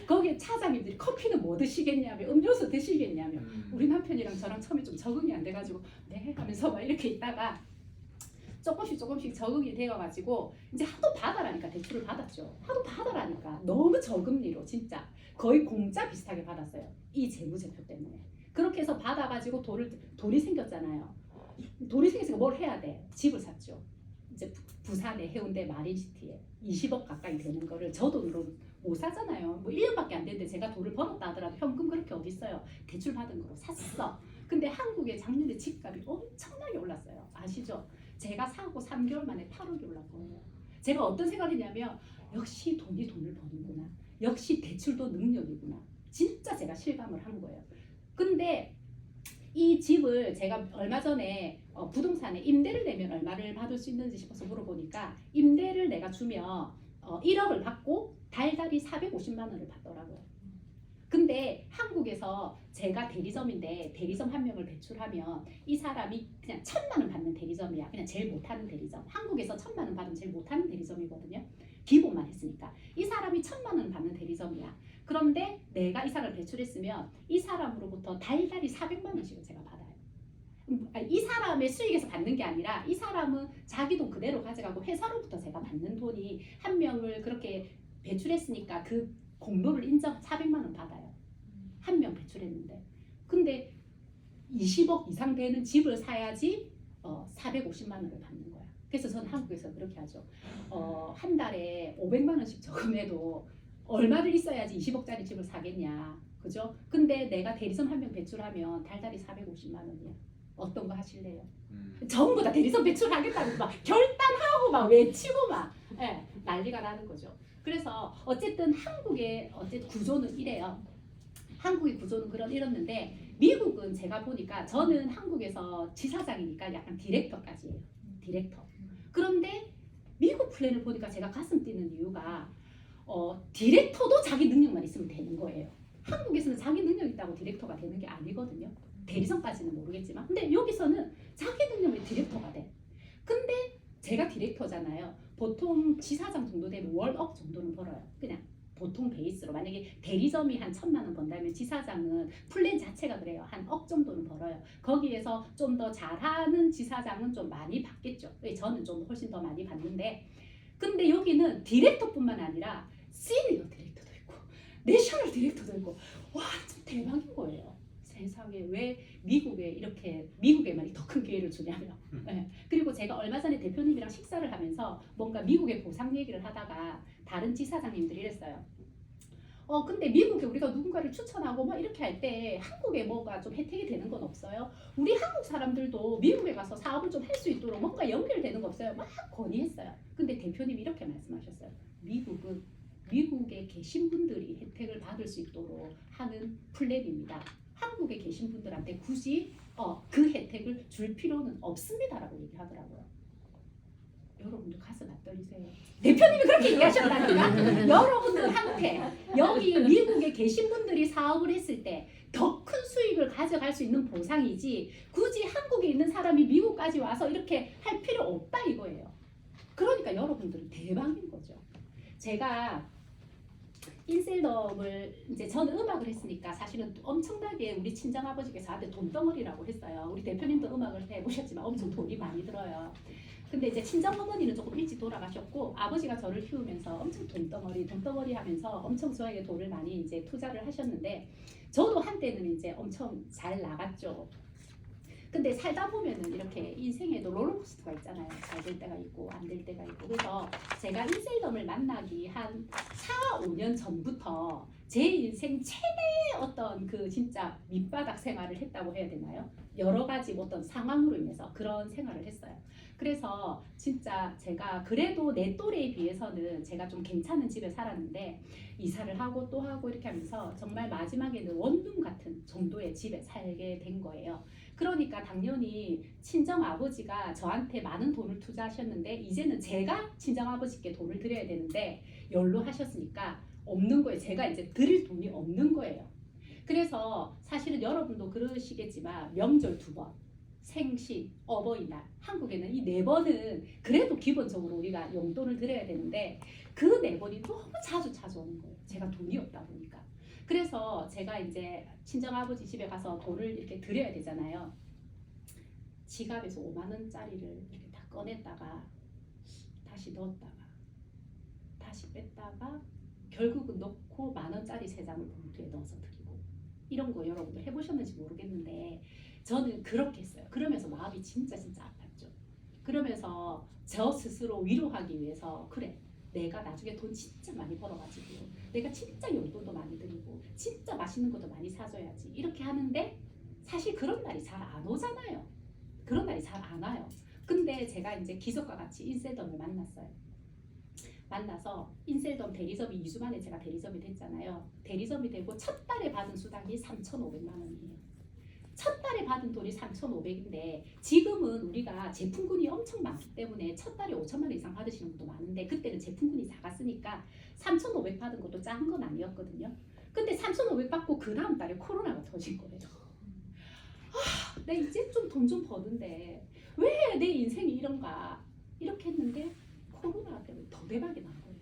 Speaker 2: 거기에 차장님들이 커피는 뭐 드시겠냐며 음료수 드시겠냐며 우리 남편이랑 저랑 처음에 좀 적응이 안 돼가지고 네 하면서 막 이렇게 있다가 조금씩 적응이 되어가지고 이제 하도 받아라니까 대출을 받았죠. 하도 받아라니까 너무 저금리로 진짜 거의 공짜 비슷하게 받았어요. 이 재무제표 때문에. 그렇게 해서 받아가지고 돈이 생겼잖아요. 돈이 생겼으니까 뭘 해야 돼? 집을 샀죠. 이제 부산에 해운대 마린시티에 20억 가까이 되는 거를 저 돈으로 못 사잖아요. 뭐 1년밖에 안 됐는데 제가 돈을 벌었다 하더라도 현금 그렇게 어디 있어요? 대출 받은 거로 샀어. 근데 한국에 작년에 집값이 엄청나게 올랐어요. 아시죠? 제가 사고 3개월 만에 8억이 올랐 거예요. 제가 어떤 생각을 했냐면 역시 돈이 돈을 버는구나. 역시 대출도 능력이구나. 진짜 제가 실감을 한 거예요. 근데 이 집을 제가 얼마 전에 부동산에 임대를 내면 얼마를 받을 수 있는지 싶어서 물어보니까 임대를 내가 주면 1억을 받고 달달이 450만 원을 받더라고요. 근데 한국에서 제가 대리점인데 대리점 한 명을 배출하면 이 사람이 그냥 1,000만 원 받는 대리점이야. 그냥 제일 못하는 대리점. 한국에서 1,000만 원 받으면 제일 못하는 대리점이거든요. 기본만 했으니까. 이 사람이 1,000만 원 받는 대리점이야. 그런데 내가 이 사람을 배출했으면 이 사람으로부터 달달이 400만 원씩을 제가 받아요. 이 사람의 수익에서 받는 게 아니라 이 사람은 자기 돈 그대로 가져가고 회사로부터 제가 받는 돈이 한 명을 그렇게 배출했으니까 그 공로를 인정 400만 원 받아요. 한 명 배출했는데. 근데 20억 이상 되는 집을 사야지 450만 원을 받는 거야. 그래서 저는 한국에서 그렇게 하죠. 한 달에 500만 원씩 저금해도 얼마를 있어야지 20억짜리 집을 사겠냐. 그죠? 근데 내가 대리점 한 명 배출하면 달달이 450만 원이야. 어떤 거 하실래요? 전부 다 대리점 배출하겠다고 막 결단하고 막 외치고 막 난리가 나는 거죠. 그래서 어쨌든 한국의 구조는 이래요. 한국의 구조는 이렇는데 미국은 제가 보니까 저는 한국에서 지사장이니까 약간 디렉터까지예요. 디렉터. 그런데 미국 플랜을 보니까 제가 가슴 뛰는 이유가 디렉터도 자기 능력만 있으면 되는 거예요. 한국에서는 자기 능력 있다고 디렉터가 되는 게 아니거든요. 대리점까지는 모르겠지만 근데 여기서는 자기 능력이 디렉터가 돼. 근데 제가 디렉터잖아요. 보통 지사장 정도 되면 월억 정도는 벌어요. 그냥 보통 베이스로 만약에 대리점이 한 1,000만 원 번다면 지사장은 플랜 자체가 그래요. 한 억 정도는 벌어요. 거기에서 좀 더 잘하는 지사장은 좀 많이 받겠죠. 저는 좀 훨씬 더 많이 받는데 근데 여기는 디렉터뿐만 아니라 시니어 디렉터도 있고 내셔널 디렉터도 있고 와 좀 대박인 거예요. 세상에 왜 미국에만 더 큰 기회를 주냐면 네. 그리고 제가 얼마 전에 대표님이랑 식사를 하면서 뭔가 미국의 보상 얘기를 하다가 다른 지사장님들이 이랬어요. 근데 미국에 우리가 누군가를 추천하고 막 이렇게 할 때 한국에 뭐가 좀 혜택이 되는 건 없어요? 우리 한국 사람들도 미국에 가서 사업을 좀 할 수 있도록 뭔가 연결되는 거 없어요? 막 건의했어요. 근데 대표님이 이렇게 말씀하셨어요. 미국은 미국에 계신 분들이 혜택을 받을 수 있도록 하는 플랜입니다. 한국에 계신 분들한테 굳이 그 혜택을 줄 필요는 없습니다라고 얘기하더라고요. 여러분들 가슴 안 떨리세요? 대표님이 그렇게 얘기하셨다니까. 여러분들한테 여기 미국에 계신 분들이 사업을 했을 때 더 큰 수익을 가져갈 수 있는 보상이지 굳이 한국에 있는 사람이 미국까지 와서 이렇게 할 필요 없다 이거예요. 그러니까 여러분들은 대박인 거죠. 제가 인셀덤을 이제 저는 음악을 했으니까 사실은 엄청나게 우리 친정아버지께서 저한테 돈덩어리라고 했어요. 우리 대표님도 음악을 해보셨지만 엄청 돈이 많이 들어요. 근데 이제 친정어머니는 조금 일찍 돌아가셨고 아버지가 저를 키우면서 엄청 돈덩어리 하면서 엄청 저에게 돈을 많이 이제 투자를 하셨는데 저도 한때는 이제 엄청 잘 나갔죠. 근데 살다 보면은 이렇게 인생에도 롤러코스터가 있잖아요. 잘 될 때가 있고 안 될 때가 있고. 그래서 제가 인셀덤을 만나기 한 4, 5년 전부터 제 인생 최대의 어떤 그 진짜 밑바닥 생활을 했다고 해야 되나요? 여러 가지 어떤 상황으로 인해서 그런 생활을 했어요. 그래서 진짜 제가 그래도 내 또래에 비해서는 제가 좀 괜찮은 집에 살았는데 이사를 하고 또 하고 이렇게 하면서 정말 마지막에는 원룸 같은 정도의 집에 살게 된 거예요. 그러니까 당연히 친정 아버지가 저한테 많은 돈을 투자하셨는데 이제는 제가 친정 아버지께 돈을 드려야 되는데 연로하셨으니까 없는 거예요. 제가 이제 드릴 돈이 없는 거예요. 그래서 사실은 여러분도 그러시겠지만 명절 2번, 생신, 어버이날, 한국에는 이 4번은 그래도 기본적으로 우리가 용돈을 드려야 되는데 그 4번이 너무 자주 오는 거예요. 제가 돈이 없다 보니까. 그래서 제가 이제 친정아버지 집에 가서 돈을 이렇게 드려야 되잖아요. 지갑에서 5만 원짜리를 이렇게 다 꺼냈다가 다시 넣었다가 다시 뺐다가 결국은 넣고 1만 원짜리 3장을 봉투에 넣어서 드리고 이런 거 여러분들 해보셨는지 모르겠는데 저는 그렇게 했어요. 그러면서 마음이 진짜 아팠죠. 그러면서 저 스스로 위로하기 위해서 그래 내가 나중에 돈 진짜 많이 벌어가지고 내가 진짜 용돈도 많이 드리고 진짜 맛있는 것도 많이 사줘야지 이렇게 하는데 사실 그런 날이 잘 안 오잖아요. 그런 날이 잘 안 와요. 근데 제가 이제 기적과 같이 인셀덤을 만났어요. 만나서 인셀덤 대리점이 2주 만에 제가 대리점이 됐잖아요. 대리점이 되고 첫 달에 받은 수당이 3,500만 원이에요. 첫 달에 받은 돈이 3,500인데 지금은 우리가 제품군이 엄청 많기 때문에 첫 달에 5천만 원 이상 받으시는 분도 많은데 그때는 제품군이 작았으니까 3,500 받은 것도 작은 건 아니었거든요. 근데 3,500 받고 그 다음 달에 코로나가 터진 거예요. 나 이제 좀 돈 좀 버는데 왜 내 인생이 이런가 이렇게 했는데 코로나 때문에 더 대박이 난 거예요.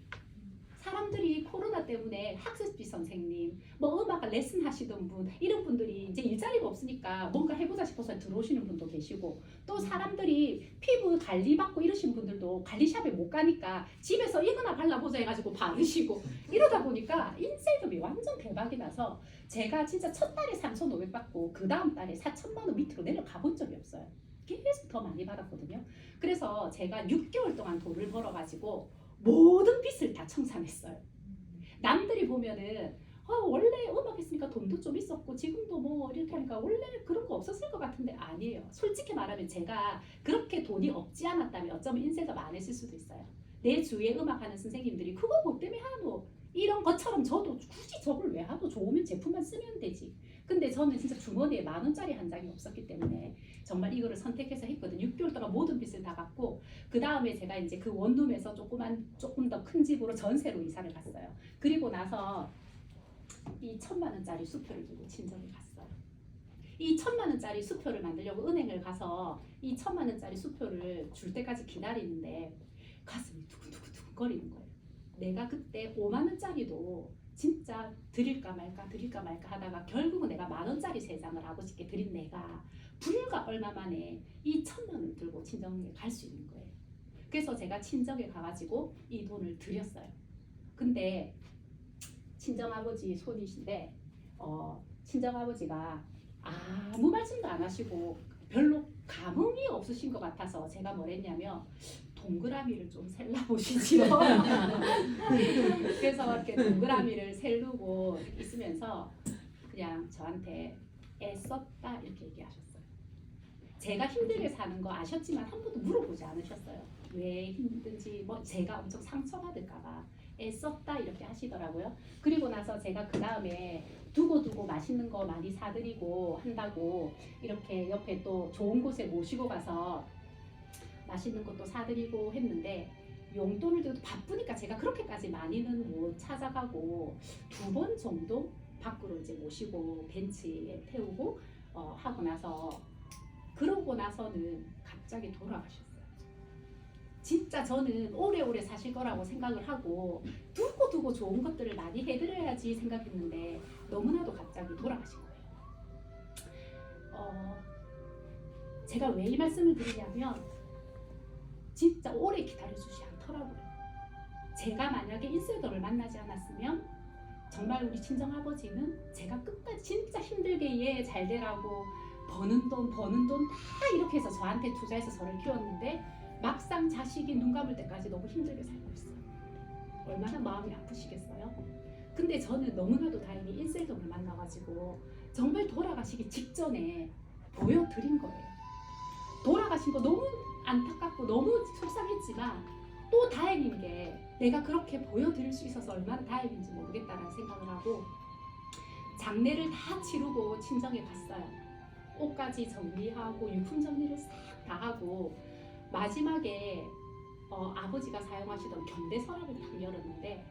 Speaker 2: 사람들이 코로나 때문에 학습지 선생님, 뭐 음악 레슨 하시던 분 이런 분들이 이제 일자리가 없으니까 뭔가 해보자 싶어서 들어오시는 분도 계시고 또 사람들이 피부 관리 받고 이러신 분들도 관리샵에 못 가니까 집에서 이거나 발라보자 해가지고 바르시고 이러다 보니까 인셀덤이 완전 대박이 나서 제가 진짜 첫 달에 3,500 받고 그 다음 달에 4천만 원 밑으로 내려가 본 적이 없어요. 계속 더 많이 받았거든요. 그래서 제가 6개월 동안 돈을 벌어가지고 모든 빚을 다 청산했어요. 남들이 보면은 원래 음악 했으니까 돈도 좀 있었고 지금도 뭐 이렇게 하니까 원래 그런 거 없었을 것 같은데 아니에요. 솔직히 말하면 제가 그렇게 돈이 없지 않았다면 어쩌면 인생도 안 했을 수도 있어요. 내 주위에 음악하는 선생님들이 그거 뭐 때문에 하노? 이런 것처럼 저도 굳이 저걸 왜 하노? 좋으면 제품만 쓰면 되지. 근데 저는 진짜 주머니에 1만 원짜리 한 장이 없었기 때문에 정말 이거를 선택해서 했거든요. 6개월 동안 모든 빚을 다 갚고 그 다음에 제가 이제 그 원룸에서 조금 더 큰 집으로 전세로 이사를 갔어요. 그리고 나서 이 1,000만 원짜리 수표를 들고 친정에 갔어요. 이 1,000만 원짜리 수표를 만들려고 은행을 가서 이 1,000만 원짜리 수표를 줄 때까지 기다리는데 가슴이 두근두근 거리는 거예요. 내가 그때 5만 원짜리도 진짜 드릴까 말까 하다가 결국은 내가 1만 원짜리 3장을 아버지께 드린 내가 불과 얼마 만에 이 1,000만 원 들고 친정에 갈 수 있는 거예요. 그래서 제가 친정에 가가지고 이 돈을 드렸어요. 근데 친정아버지 손이신데 친정아버지가 아무 말씀도 안 하시고 별로 감흥이 없으신 것 같아서 제가 뭘 했냐면 동그라미를 좀 셀라보시지요. 그래서 이렇게 동그라미를 셀르고 있으면서 그냥 저한테 애썼다 이렇게 얘기하셨어요. 제가 힘들게 사는 거 아셨지만 한 번도 물어보지 않으셨어요. 왜 힘든지 뭐 제가 엄청 상처받을까봐 애썼다 이렇게 하시더라고요. 그리고 나서 제가 그 다음에 두고 맛있는 거 많이 사드리고 한다고 이렇게 옆에 또 좋은 곳에 모시고 가서 맛있는 것도 사드리고 했는데 용돈을 드려도 바쁘니까 제가 그렇게까지 많이는 못 찾아가고 2번 정도 밖으로 이제 모시고 벤치에 태우고 하고 나서 그러고 나서는 갑자기 돌아가셨어요. 진짜 저는 오래오래 사실 거라고 생각을 하고 두고 좋은 것들을 많이 해드려야지 생각했는데 너무나도 갑자기 돌아가신 거예요. 제가 왜 이 말씀을 드리냐면 진짜 오래 기다려주지 않더라고요. 제가 만약에 인쇄도를 만나지 않았으면 정말 우리 친정아버지는 제가 끝까지 진짜 힘들게 얘 잘 되라고 버는 돈 다 이렇게 해서 저한테 투자해서 저를 키웠는데 막상 자식이 눈 감을 때까지 너무 힘들게 살고 있어요. 얼마나 마음이 아프시겠어요? 근데 저는 너무나도 다행히 인셀덤을 만나가지고 정말 돌아가시기 직전에 보여드린 거예요. 돌아가신 거 너무 안타깝고 너무 속상했지만 또 다행인 게 내가 그렇게 보여드릴 수 있어서 얼마나 다행인지 모르겠다라는 생각을 하고 장례를 다 치르고 친정에 갔어요. 옷까지 정리하고 유품 정리를 싹 다 하고 마지막에 아버지가 사용하시던 견대 서랍을 딱 열었는데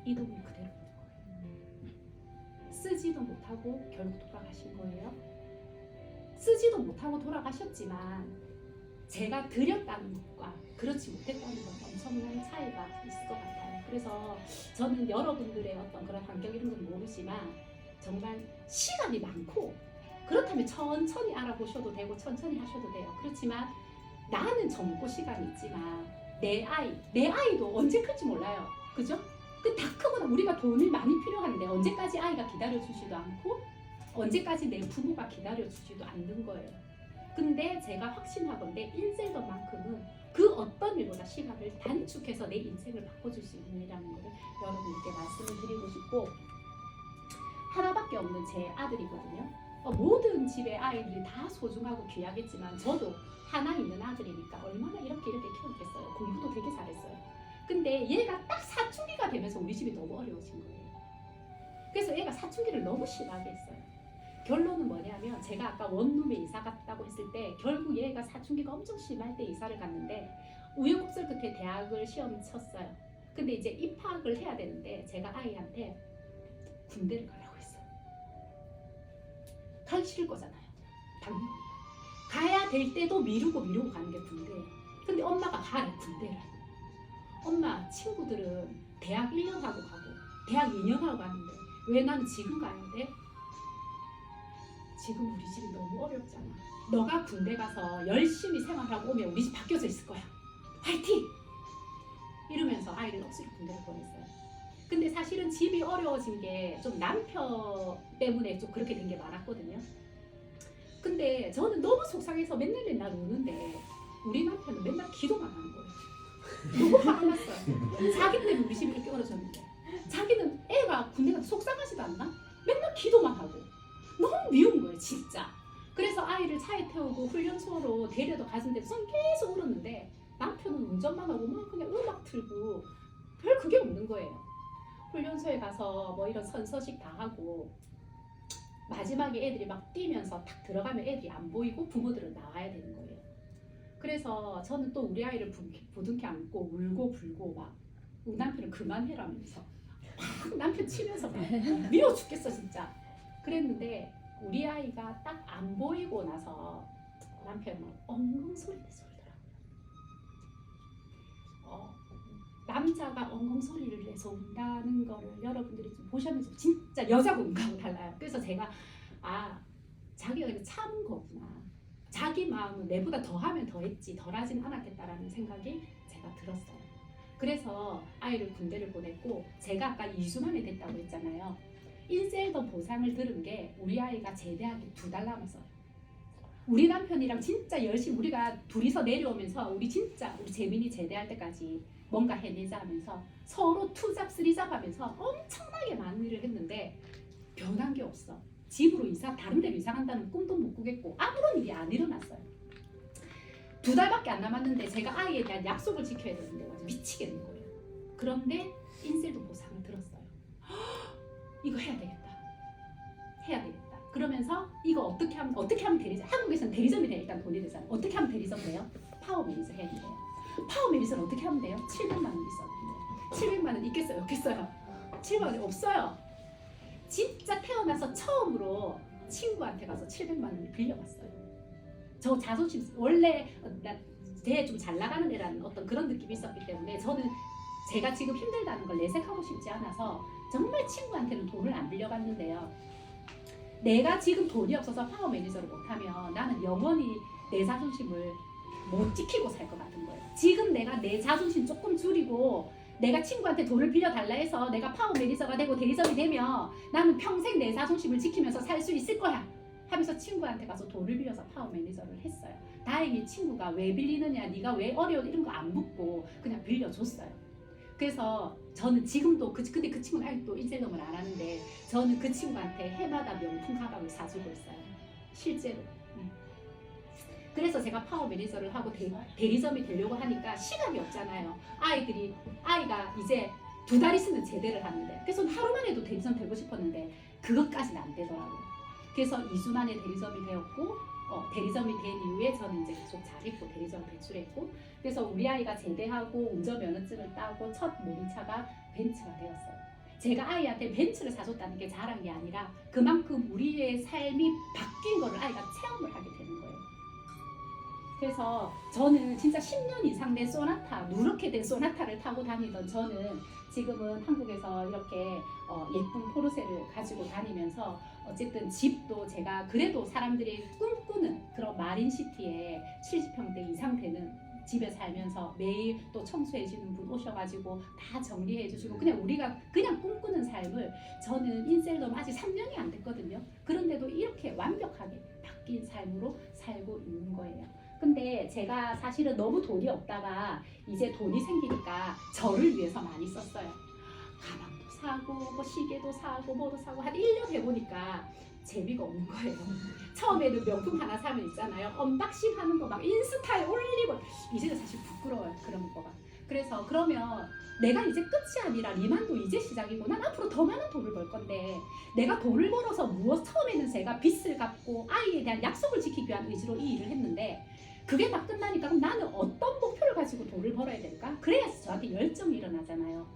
Speaker 2: 이 돈이 그대로 있는 거예요. 쓰지도 못하고 결국 돌아가신 거예요. 쓰지도 못하고 돌아가셨지만 제가 드렸다는 것과 그렇지 못했다는 건 엄청난 차이가 있을 것 같아요. 그래서 저는 여러분들의 어떤 그런 환경 이런 건 모르지만 정말 시간이 많고 그렇다면 천천히 알아보셔도 되고 천천히 하셔도 돼요. 그렇지만 나는 젊고 시간이 있지만 내 아이도 언제 클지 몰라요. 그죠? 그 다 크거나 우리가 돈이 많이 필요한데 언제까지 아이가 기다려주지도 않고 언제까지 내 부모가 기다려주지도 않는 거예요. 근데 제가 확신하건대 인셀덤만큼은 그 어떤 일보다 시간을 단축해서 내 인생을 바꿔줄 수 있는 일이라는 것을 여러분께 말씀을 드리고 싶고 하나밖에 없는 제 아들이거든요. 모든 집의 아이들이 다 소중하고 귀하겠지만 저도 하나 있는 아들이니까 얼마나 이렇게 키웠겠어요. 공부도 되게 잘했어요. 근데 얘가 딱 사춘기가 되면서 우리 집이 너무 어려워진 거예요. 그래서 얘가 사춘기를 너무 심하게 했어요. 결론은 뭐냐면 제가 아까 원룸에 이사 갔다고 했을 때 결국 얘가 사춘기가 엄청 심할 때 이사를 갔는데 우여곡절 끝에 대학을 시험 쳤어요. 근데 이제 입학을 해야 되는데 제가 아이한테 군대를 가라고 했어요. 가기 싫을 거잖아요. 당연히. 가야 될 때도 미루고 가는 게 군대예요. 근데 엄마가 가래 군대를. 엄마 친구들은 대학 1년 하고 가고 대학 2년 하고 가는데 왜 나는 지금 가야 돼? 지금 우리 집이 너무 어렵잖아. 너가 군대 가서 열심히 생활하고 오면 우리 집 바뀌어져 있을 거야. 화이팅! 이러면서 아이를 억지로 군대를 보냈어요. 근데 사실은 집이 어려워진 게 좀 남편 때문에 좀 그렇게 된 게 많았거든요. 근데 저는 너무 속상해서 맨날 우는데 우리 남편은 맨날 기도만 하는 거예요. 너무 화가 났어요. 자기 때문에 우리 집이 이렇게 어려졌는데 자기는 애가 군대 가서 속상하지도 않나? 맨날 기도만 하고 너무 미운 거예요 진짜. 그래서 아이를 차에 태우고 훈련소로 데려다 가는데 son 계속 울었는데 남편은 운전만 하고 막 그냥 음악 틀고 별 그게 없는 거예요. 훈련소에 가서 뭐 이런 선서식 다 하고 마지막에 애들이 막 뛰면서 탁 들어가면 애들이 안 보이고 부모들은 나와야 되는 거예요. 그래서 저는 또 우리 아이를 부둥켜 안고 울고 불고 막 우리 남편은 그만해라면서 남편 치면서 미워 죽겠어 진짜. 그랬는데 우리 아이가 딱 안 보이고 나서 남편은 엉엉 소리 내서 울더라고요. 남자가 엉엉 소리를 내서 운다는 거를 여러분들이 좀 보셨는지 진짜 여자가 운 거하고 달라요. 그래서 제가 자기가 이렇게 참은 거구나. 자기 마음은 내보다 더하면 더했지 덜하진 않았겠다라는 생각이 제가 들었어요. 그래서 아이를 군대를 보냈고 제가 아까 2주 만에 됐다고 했잖아요. 인셀덤 보상을 들은 게 우리 아이가 제대하기 2달 남았어요. 우리 남편이랑 진짜 열심히 우리가 둘이서 내려오면서 우리 재민이 제대할 때까지 뭔가 해내자 하면서 서로 투잡 쓰리잡 하면서 엄청나게 많은 일을 했는데 변한 게 없어. 집으로 다른 데로 이사 간다는 꿈도 못 꾸겠고 아무런 일이 안 일어났어요. 2달밖에 안 남았는데 제가 아이에 대한 약속을 지켜야 되는데 완전 미치겠는 거예요. 그런데 인셀도 보상을 들었어요. 이거 해야 되겠다. 그러면서 이거 어떻게 하면 대리점, 한국에서는 대리점이 돼 일단 돈이 되잖아요. 어떻게 하면 대리점 돼요? 파워 매니저 해야 돼요. 파워 매니저는 어떻게 하면 돼요? 700만 원 있어야 돼요. 700만 원 있겠어요? 없겠어요? 700만 원이 없어요. 진짜 태어나서 처음으로 친구한테 가서 700만 원을 빌려봤어요. 저 자존심 원래 되게 좀 잘 나가는 애라는 어떤 그런 느낌이 있었기 때문에 저는 제가 지금 힘들다는 걸 내색하고 싶지 않아서 정말 친구한테는 돈을 안 빌려갔는데요. 내가 지금 돈이 없어서 파워 매니저를 못하면 나는 영원히 내 자존심을 못 지키고 살 것 같은 거예요. 지금 내가 내 자존심 조금 줄이고 내가 친구한테 돈을 빌려달라 해서 내가 파워 매니저가 되고 대리점이 되면 나는 평생 내 자존심을 지키면서 살 수 있을 거야 하면서 친구한테 가서 돈을 빌려서 파워 매니저를 했어요. 다행히 친구가 왜 빌리느냐, 네가 왜 어려워 이런 거 안 묻고 그냥 빌려줬어요. 그래서 저는 지금도 근데 그 친구는 아직도 인셀럼을 안 하는데 저는 그 친구한테 해마다 명품 가방을 사주고 있어요. 실제로. 그래서 제가 파워 매니저를 하고 대리점이 되려고 하니까 시간이 없잖아요. 아이가 이제 2달 있으면 제대를 하는데 그래서 하루 만에도 대리점 되고 싶었는데 그것까지는 안 되더라고요. 그래서 2주 만에 대리점이 되었고 대리점이 된 이후에 저는 이제 계속 잘했고 대리점 배출했고 그래서 우리 아이가 제대하고 운전면허증을 따고 첫 모닝차가 벤츠가 되었어요. 제가 아이한테 벤츠를 사줬다는 게 자랑이 게 아니라 그만큼 우리의 삶이 바뀐 거를 아이가 체험을 하게 되는 거예요. 그래서 저는 진짜 10년 이상 된 소나타, 누렇게 된 소나타를 타고 다니던 저는 지금은 한국에서 이렇게 예쁜 포르쉐를 가지고 다니면서 어쨌든 집도 제가 그래도 사람들이 꿈꾸는 그런 마린시티에 70평대 이상 되는 집에 살면서 매일 또 청소해 주는 분 오셔가지고 다 정리해 주시고 그냥 우리가 그냥 꿈꾸는 삶을 저는 인셀럼 아직 3년이 안 됐거든요. 그런데도 이렇게 완벽하게 바뀐 삶으로 살고 있는 거예요. 근데 제가 사실은 너무 돈이 없다가 이제 돈이 생기니까 저를 위해서 많이 썼어요. 가방도 사고 뭐 시계도 사고 뭐도 사고 한 1년 해보니까 재미가 없는 거예요. 처음에는 명품 하나 사면 있잖아요. 언박싱 하는 거 막 인스타에 올리고 이제는 사실 부끄러워요. 그런 거가. 그래서 그러면 내가 이제 끝이 아니라 리만도 이제 시작이고 난 앞으로 더 많은 돈을 벌 건데 내가 돈을 벌어서 처음에는 제가 빚을 갚고 아이에 대한 약속을 지키기 위한 의지로 이 일을 했는데 그게 다 끝나니까 그럼 나는 어떤 목표를 가지고 돈을 벌어야 될까? 그래야 저한테 열정이 일어나잖아요.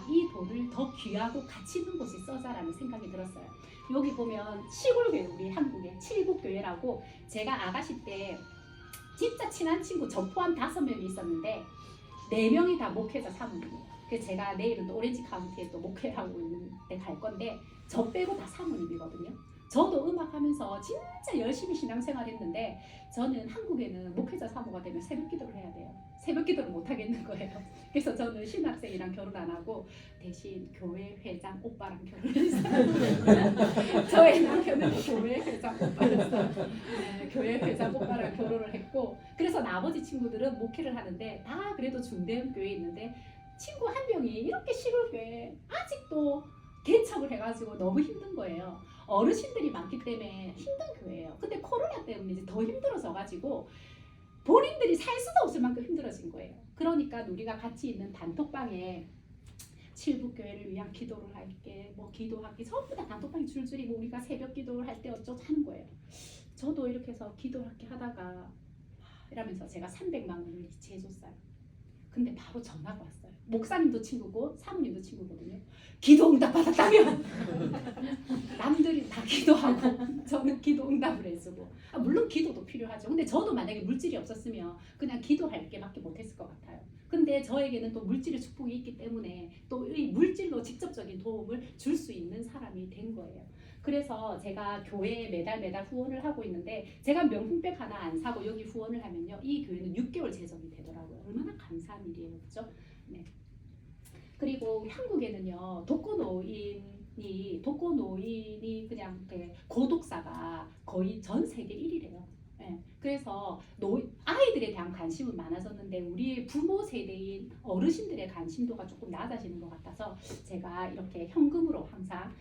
Speaker 2: 이 돈을 더 귀하고 가치 있는 곳에 써자라는 생각이 들었어요. 여기 보면 시골교회 우리 한국의 칠북교회라고 제가 아가씨 때 진짜 친한 친구 저 포함 5명이 있었는데 4명이 다 목회자 사모님이에요. 그래서 제가 내일은 또 오렌지 카운티에 또 목회하고 있는데 갈 건데 저 빼고 다 사모님이거든요. 저도 음악하면서 진짜 열심히 신앙생활 했는데 저는 한국에는 목회자 사모가 되면 새벽 기도를 해야 돼요. 새벽 기도를 못 하겠는 거예요. 그래서 저는 신학생이랑 결혼 안 하고 대신 교회 회장 오빠랑 결혼했어요. 저의 남편은 교회 회장 오빠였어요. 네, 교회 회장 오빠랑 결혼을 했고 그래서 나머지 친구들은 목회를 하는데 다 그래도 중대형 교회에 있는데 친구 한 명이 이렇게 시골교회 아직도 개척을 해가지고 너무 힘든 거예요. 어르신들이 많기 때문에 힘든 교회예요. 근데 코로나 때문에 이제 더 힘들어져가지고 본인들이 살 수도 없을 만큼 힘들어진 거예요. 그러니까 우리가 같이 있는 단톡방에 칠북교회를 위한 기도를 할게, 뭐 기도할게 전부 다 단톡방에 줄줄이 뭐 우리가 새벽 기도를 할 때 어쩌고 하는 거예요. 저도 이렇게 해서 기도할게 하다가 이러면서 제가 300만 원을 이체해줬어요. 근데 바로 전화가 왔어요. 목사님도 친구고 사모님도 친구거든요. 기도 응답 받았다면 남들이 다 기도하고 저는 기도 응답을 해주고 물론 기도도 필요하죠. 근데 저도 만약에 물질이 없었으면 그냥 기도할 게밖에 못했을 것 같아요. 근데 저에게는 또 물질의 축복이 있기 때문에 또 이 물질로 직접적인 도움을 줄 수 있는 사람이 된 거예요. 그래서 제가 교회에 매달 후원을 하고 있는데 제가 명품백 하나 안 사고 여기 후원을 하면요 이 교회는 6개월 제적이 되더라고요. 얼마나 감사한 일이에요, 그렇죠? 네. 그리고 한국에는요 독거노인이 그냥 고독사가 거의 전 세계 1위래요. 네. 그래서 아이들에 대한 관심은 많아졌는데 우리의 부모 세대인 어르신들의 관심도가 조금 낮아지는 것 같아서 제가 이렇게 현금으로 항상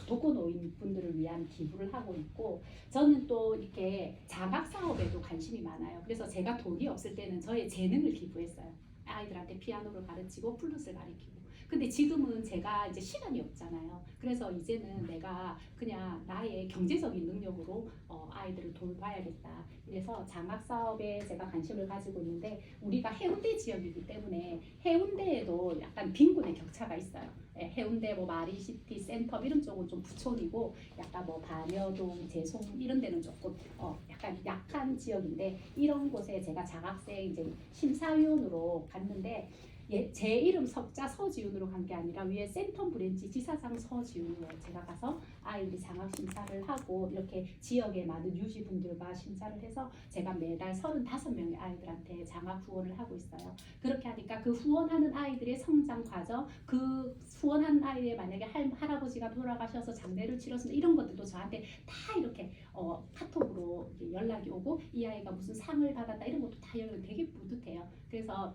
Speaker 2: 독거노인 분들을 위한 기부를 하고 있고 저는 또 이렇게 장학 사업에도 관심이 많아요. 그래서 제가 돈이 없을 때는 저의 재능을 기부했어요. 아이들한테 피아노를 가르치고 플룻을 가르치고 근데 지금은 제가 이제 시간이 없잖아요. 그래서 이제는 내가 그냥 나의 경제적인 능력으로 아이들을 돌봐야겠다. 그래서 장학 사업에 제가 관심을 가지고 있는데 우리가 해운대 지역이기 때문에 해운대에도 약간 빈곤의 격차가 있어요. 예, 해운대 뭐 마린시티 센터 이런 쪽은 좀 부촌이고 약간 뭐 반여동, 재송 이런 데는 조금 약간 약한 지역인데 이런 곳에 제가 장학생 이제 심사위원으로 갔는데 제 이름 석자 서지훈으로 간 게 아니라 위에 센텀 브랜치 지사장 서지훈으로 제가 가서 아이들이 장학 심사를 하고 이렇게 지역의 많은 유지분들과 심사를 해서 제가 매달 35명의 아이들한테 장학 후원을 하고 있어요. 그렇게 하니까 그 후원하는 아이들의 성장 과정, 그 후원하는 아이의 만약에 할아버지가 돌아가셔서 장례를 치렀습니다. 이런 것들도 저한테 다 이렇게 카톡으로 연락이 오고 이 아이가 무슨 상을 받았다 이런 것도 다 연락이 되게 뿌듯해요. 그래서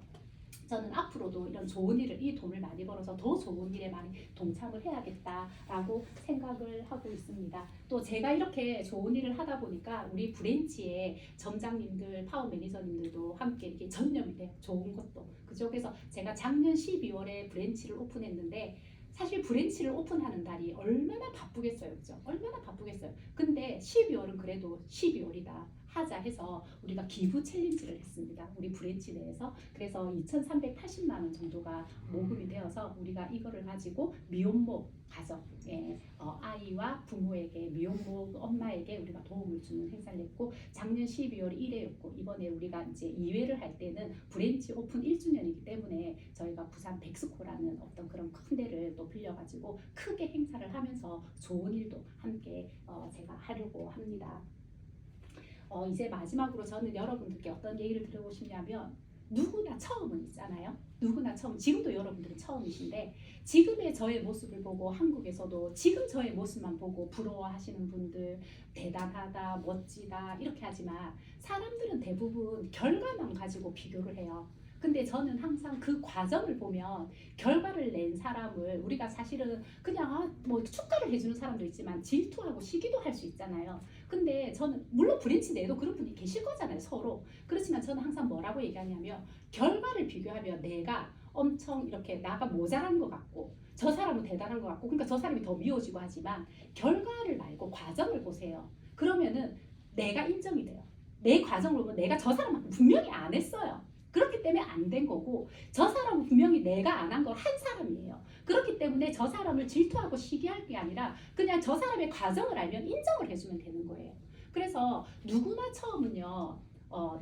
Speaker 2: 저는 앞으로도 이런 좋은 일을 이 돈을 많이 벌어서 더 좋은 일에 많이 동참을 해야겠다라고 생각을 하고 있습니다. 또 제가 이렇게 좋은 일을 하다 보니까 우리 브랜치의 점장님들, 파워 매니저님들도 함께 이렇게 전념이 돼요. 좋은 것도. 그죠? 그래서 제가 작년 12월에 브랜치를 오픈했는데 사실 브랜치를 오픈하는 달이 얼마나 바쁘겠어요. 그죠? 얼마나 바쁘겠어요. 근데 12월은 그래도 12월이다. 하자 해서 우리가 기부 챌린지를 했습니다. 우리 브랜치 내에서. 그래서 2,380만 원 정도가 모금이 되어서 우리가 이거를 가지고 미혼모 가정에 아이와 부모에게 미혼모 엄마에게 우리가 도움을 주는 행사를 했고 작년 12월 1회였고 이번에 우리가 이제 2회를 할 때는 브랜치 오픈 1주년이기 때문에 저희가 부산 백스코라는 어떤 그런 큰 데를 또 빌려가지고 크게 행사를 하면서 좋은 일도 함께 제가 하려고 합니다. 이제 마지막으로 저는 여러분들께 어떤 얘기를 드리고 싶냐면 누구나 처음은 있잖아요. 누구나 처음, 지금도 여러분들은 처음이신데 지금의 저의 모습을 보고 한국에서도 지금 저의 모습만 보고 부러워하시는 분들 대단하다, 멋지다 이렇게 하지만 사람들은 대부분 결과만 가지고 비교를 해요. 근데 저는 항상 그 과정을 보면 결과를 낸 사람을 우리가 사실은 그냥 뭐 축하를 해주는 사람도 있지만 질투하고 시기도 할 수 있잖아요. 근데 저는 물론 브랜치 내에도 그런 분이 계실 거잖아요. 서로. 그렇지만 저는 항상 뭐라고 얘기하냐면 결과를 비교하면 내가 엄청 이렇게 나가 모자란 것 같고 저 사람은 대단한 것 같고 그러니까 저 사람이 더 미워지고 하지만 결과를 말고 과정을 보세요. 그러면은 내가 인정이 돼요. 내 과정을 보면 내가 저 사람한테 분명히 안 했어요. 그렇기 때문에 안 된 거고 저 사람은 분명히 내가 안 한 걸 한 사람이에요. 그렇기 때문에 저 사람을 질투하고 시기할 게 아니라 그냥 저 사람의 과정을 알면 인정을 해주면 되는 거예요. 그래서 누구나 처음은요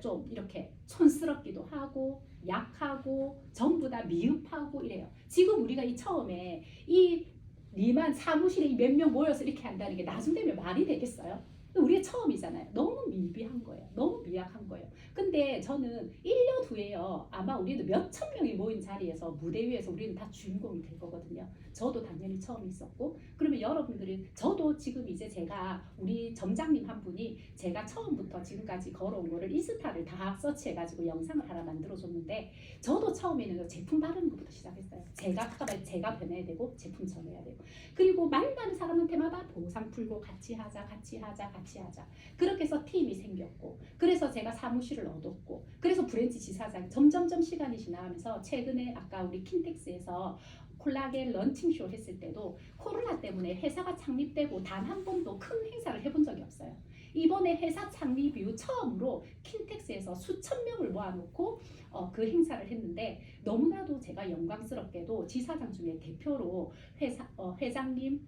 Speaker 2: 좀 이렇게 촌스럽기도 하고 약하고 전부 다 미흡하고 이래요. 지금 우리가 이 처음에 이 리만 사무실에 몇 명 모여서 이렇게 한다는 게 나중 되면 말이 되겠어요? 우리가 처음이잖아요. 너무 미비한 거예요. 너무 미약한 거예요. 근데 저는 1년 후에요. 아마 우리는 몇천 명이 모인 자리에서 무대 위에서 우리는 다 주인공이 될 거거든요. 저도 당연히 처음 있었고 그러면 여러분들이 저도 지금 이제 제가 우리 점장님 한 분이 제가 처음부터 지금까지 걸어온 거를 인스타를 다 서치해가지고 영상을 하나 만들어줬는데 저도 처음에는 제품 바르는 것부터 시작했어요. 제가 변해야 되고 제품 전해야 되고 그리고 만나는 사람한테마다 보상 풀고 같이 하자 그렇게 해서 팀이 생겼고 그래서 제가 사무실을 얻었고 그래서 브랜치 지사장 점점점 시간이 지나가면서 최근에 아까 우리 킨텍스에서 콜라겐 런칭쇼 했을 때도 코로나 때문에 회사가 창립되고 단 한 번도 큰 행사를 해본 적이 없어요. 이번에 회사 창립 이후 처음으로 킨텍스에서 수천 명을 모아놓고 그 행사를 했는데 너무나도 제가 영광스럽게도 지사장 중에 대표로 회장님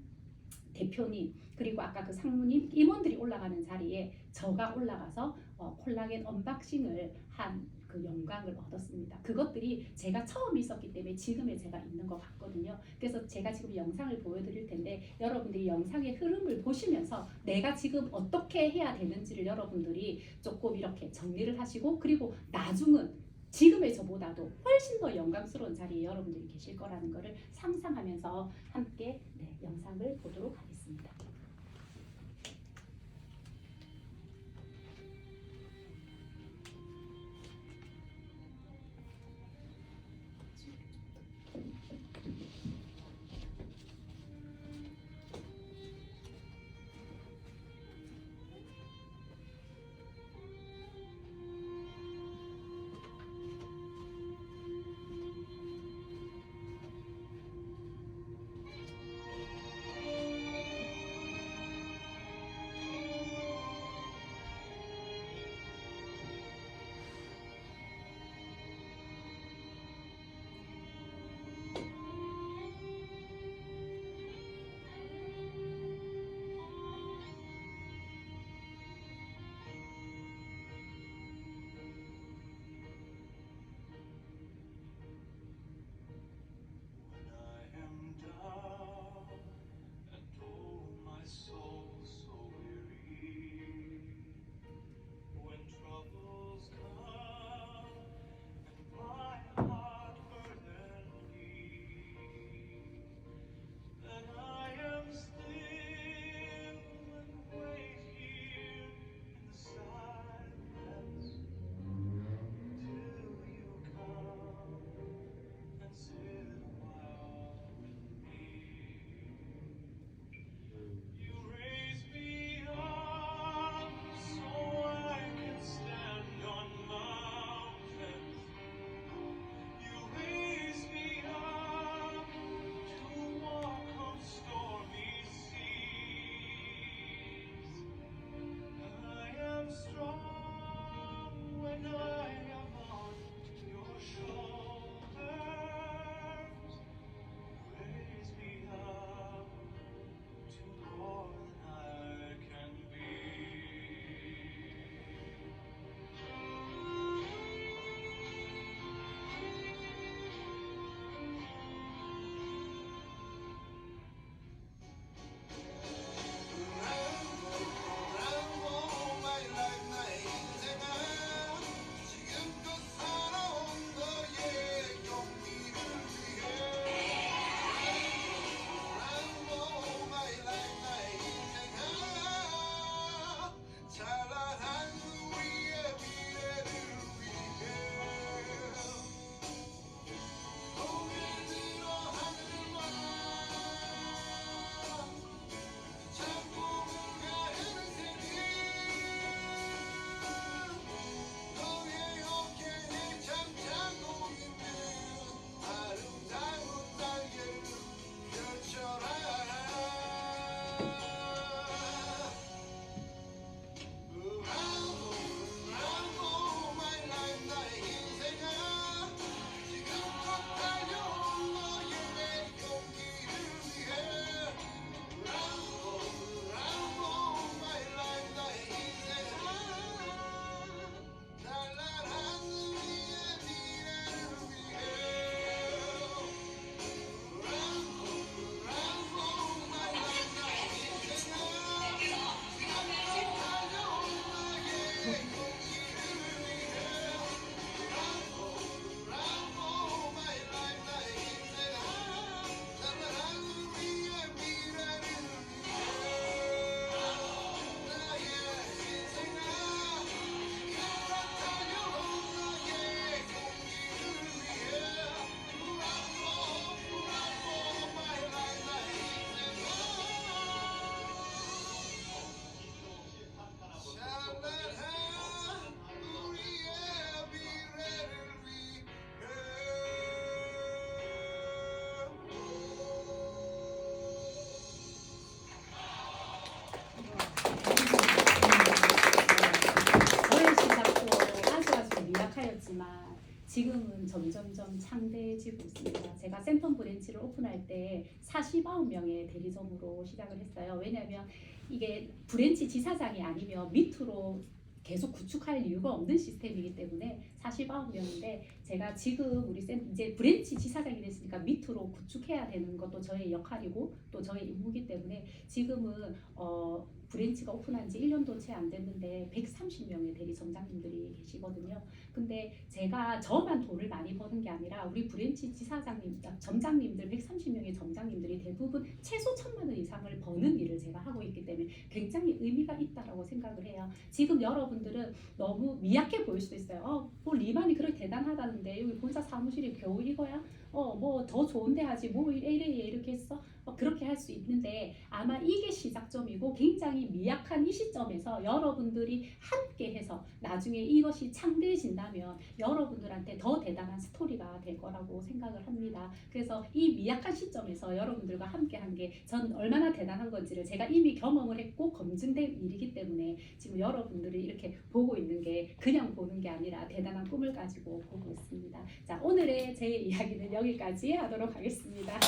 Speaker 2: 대표님 그리고 아까 그 상무님 임원들이 올라가는 자리에 저가 올라가서 콜라겐 언박싱을 한 그 영광을 얻었습니다. 그것들이 제가 처음 있었기 때문에 지금의 제가 있는 것 같거든요. 그래서 제가 지금 영상을 보여드릴 텐데 여러분들이 영상의 흐름을 보시면서 내가 지금 어떻게 해야 되는지를 여러분들이 조금 이렇게 정리를 하시고 그리고 나중은 지금의 저보다도 훨씬 더 영광스러운 자리에 여러분들이 계실 거라는 것을 상상하면서 함께 영상을 보도록 하겠습니다. 지금은 점점점 창대해지고 있습니다. 제가 센텀 브랜치를 오픈할 때 49명의 대리점으로 시작을 했어요. 왜냐하면 이게 브랜치 지사장이 아니면 밑으로 계속 구축할 이유가 없는 시스템이기 때문에 49명인데 제가 지금 우리 이제 브랜치 지사장이 됐으니까 밑으로 구축해야 되는 것도 저의 역할이고 또 저의 임무이기 때문에 지금은 브랜치가 오픈한 지 1년도 채 안 됐는데 130명의 대리 점장님들이 계시거든요. 근데 제가 저만 돈을 많이 버는 게 아니라 우리 브랜치 지사장님, 점장님들 130명의 점장님들이 대부분 최소 1,000만 원 이상을 버는 일을 제가 하고 있기 때문에 굉장히 의미가 있다라고 생각을 해요. 지금 여러분들은 너무 미약해 보일 수도 있어요. 뭐 리만이 그렇게 대단하다는데 여기 본사 사무실이 겨우 이거야? 뭐 더 좋은데 하지 뭐 이래 이렇게 했어? 그렇게 할 수 있는데 아마 이게 시작점이고 굉장히 미약한 이 시점에서 여러분들이 함께 해서 나중에 이것이 창대해진다면 여러분들한테 더 대단한 스토리가 될 거라고 생각을 합니다. 그래서 이 미약한 시점에서 여러분들과 함께 한 게 저는 얼마나 대단한 건지를 제가 이미 경험을 했고 검증된 일이기 때문에 지금 여러분들이 이렇게 보고 있는 게 그냥 보는 게 아니라 대단한 꿈을 가지고 보고 있습니다. 자, 오늘의 제 이야기는 여기까지 하도록 하겠습니다.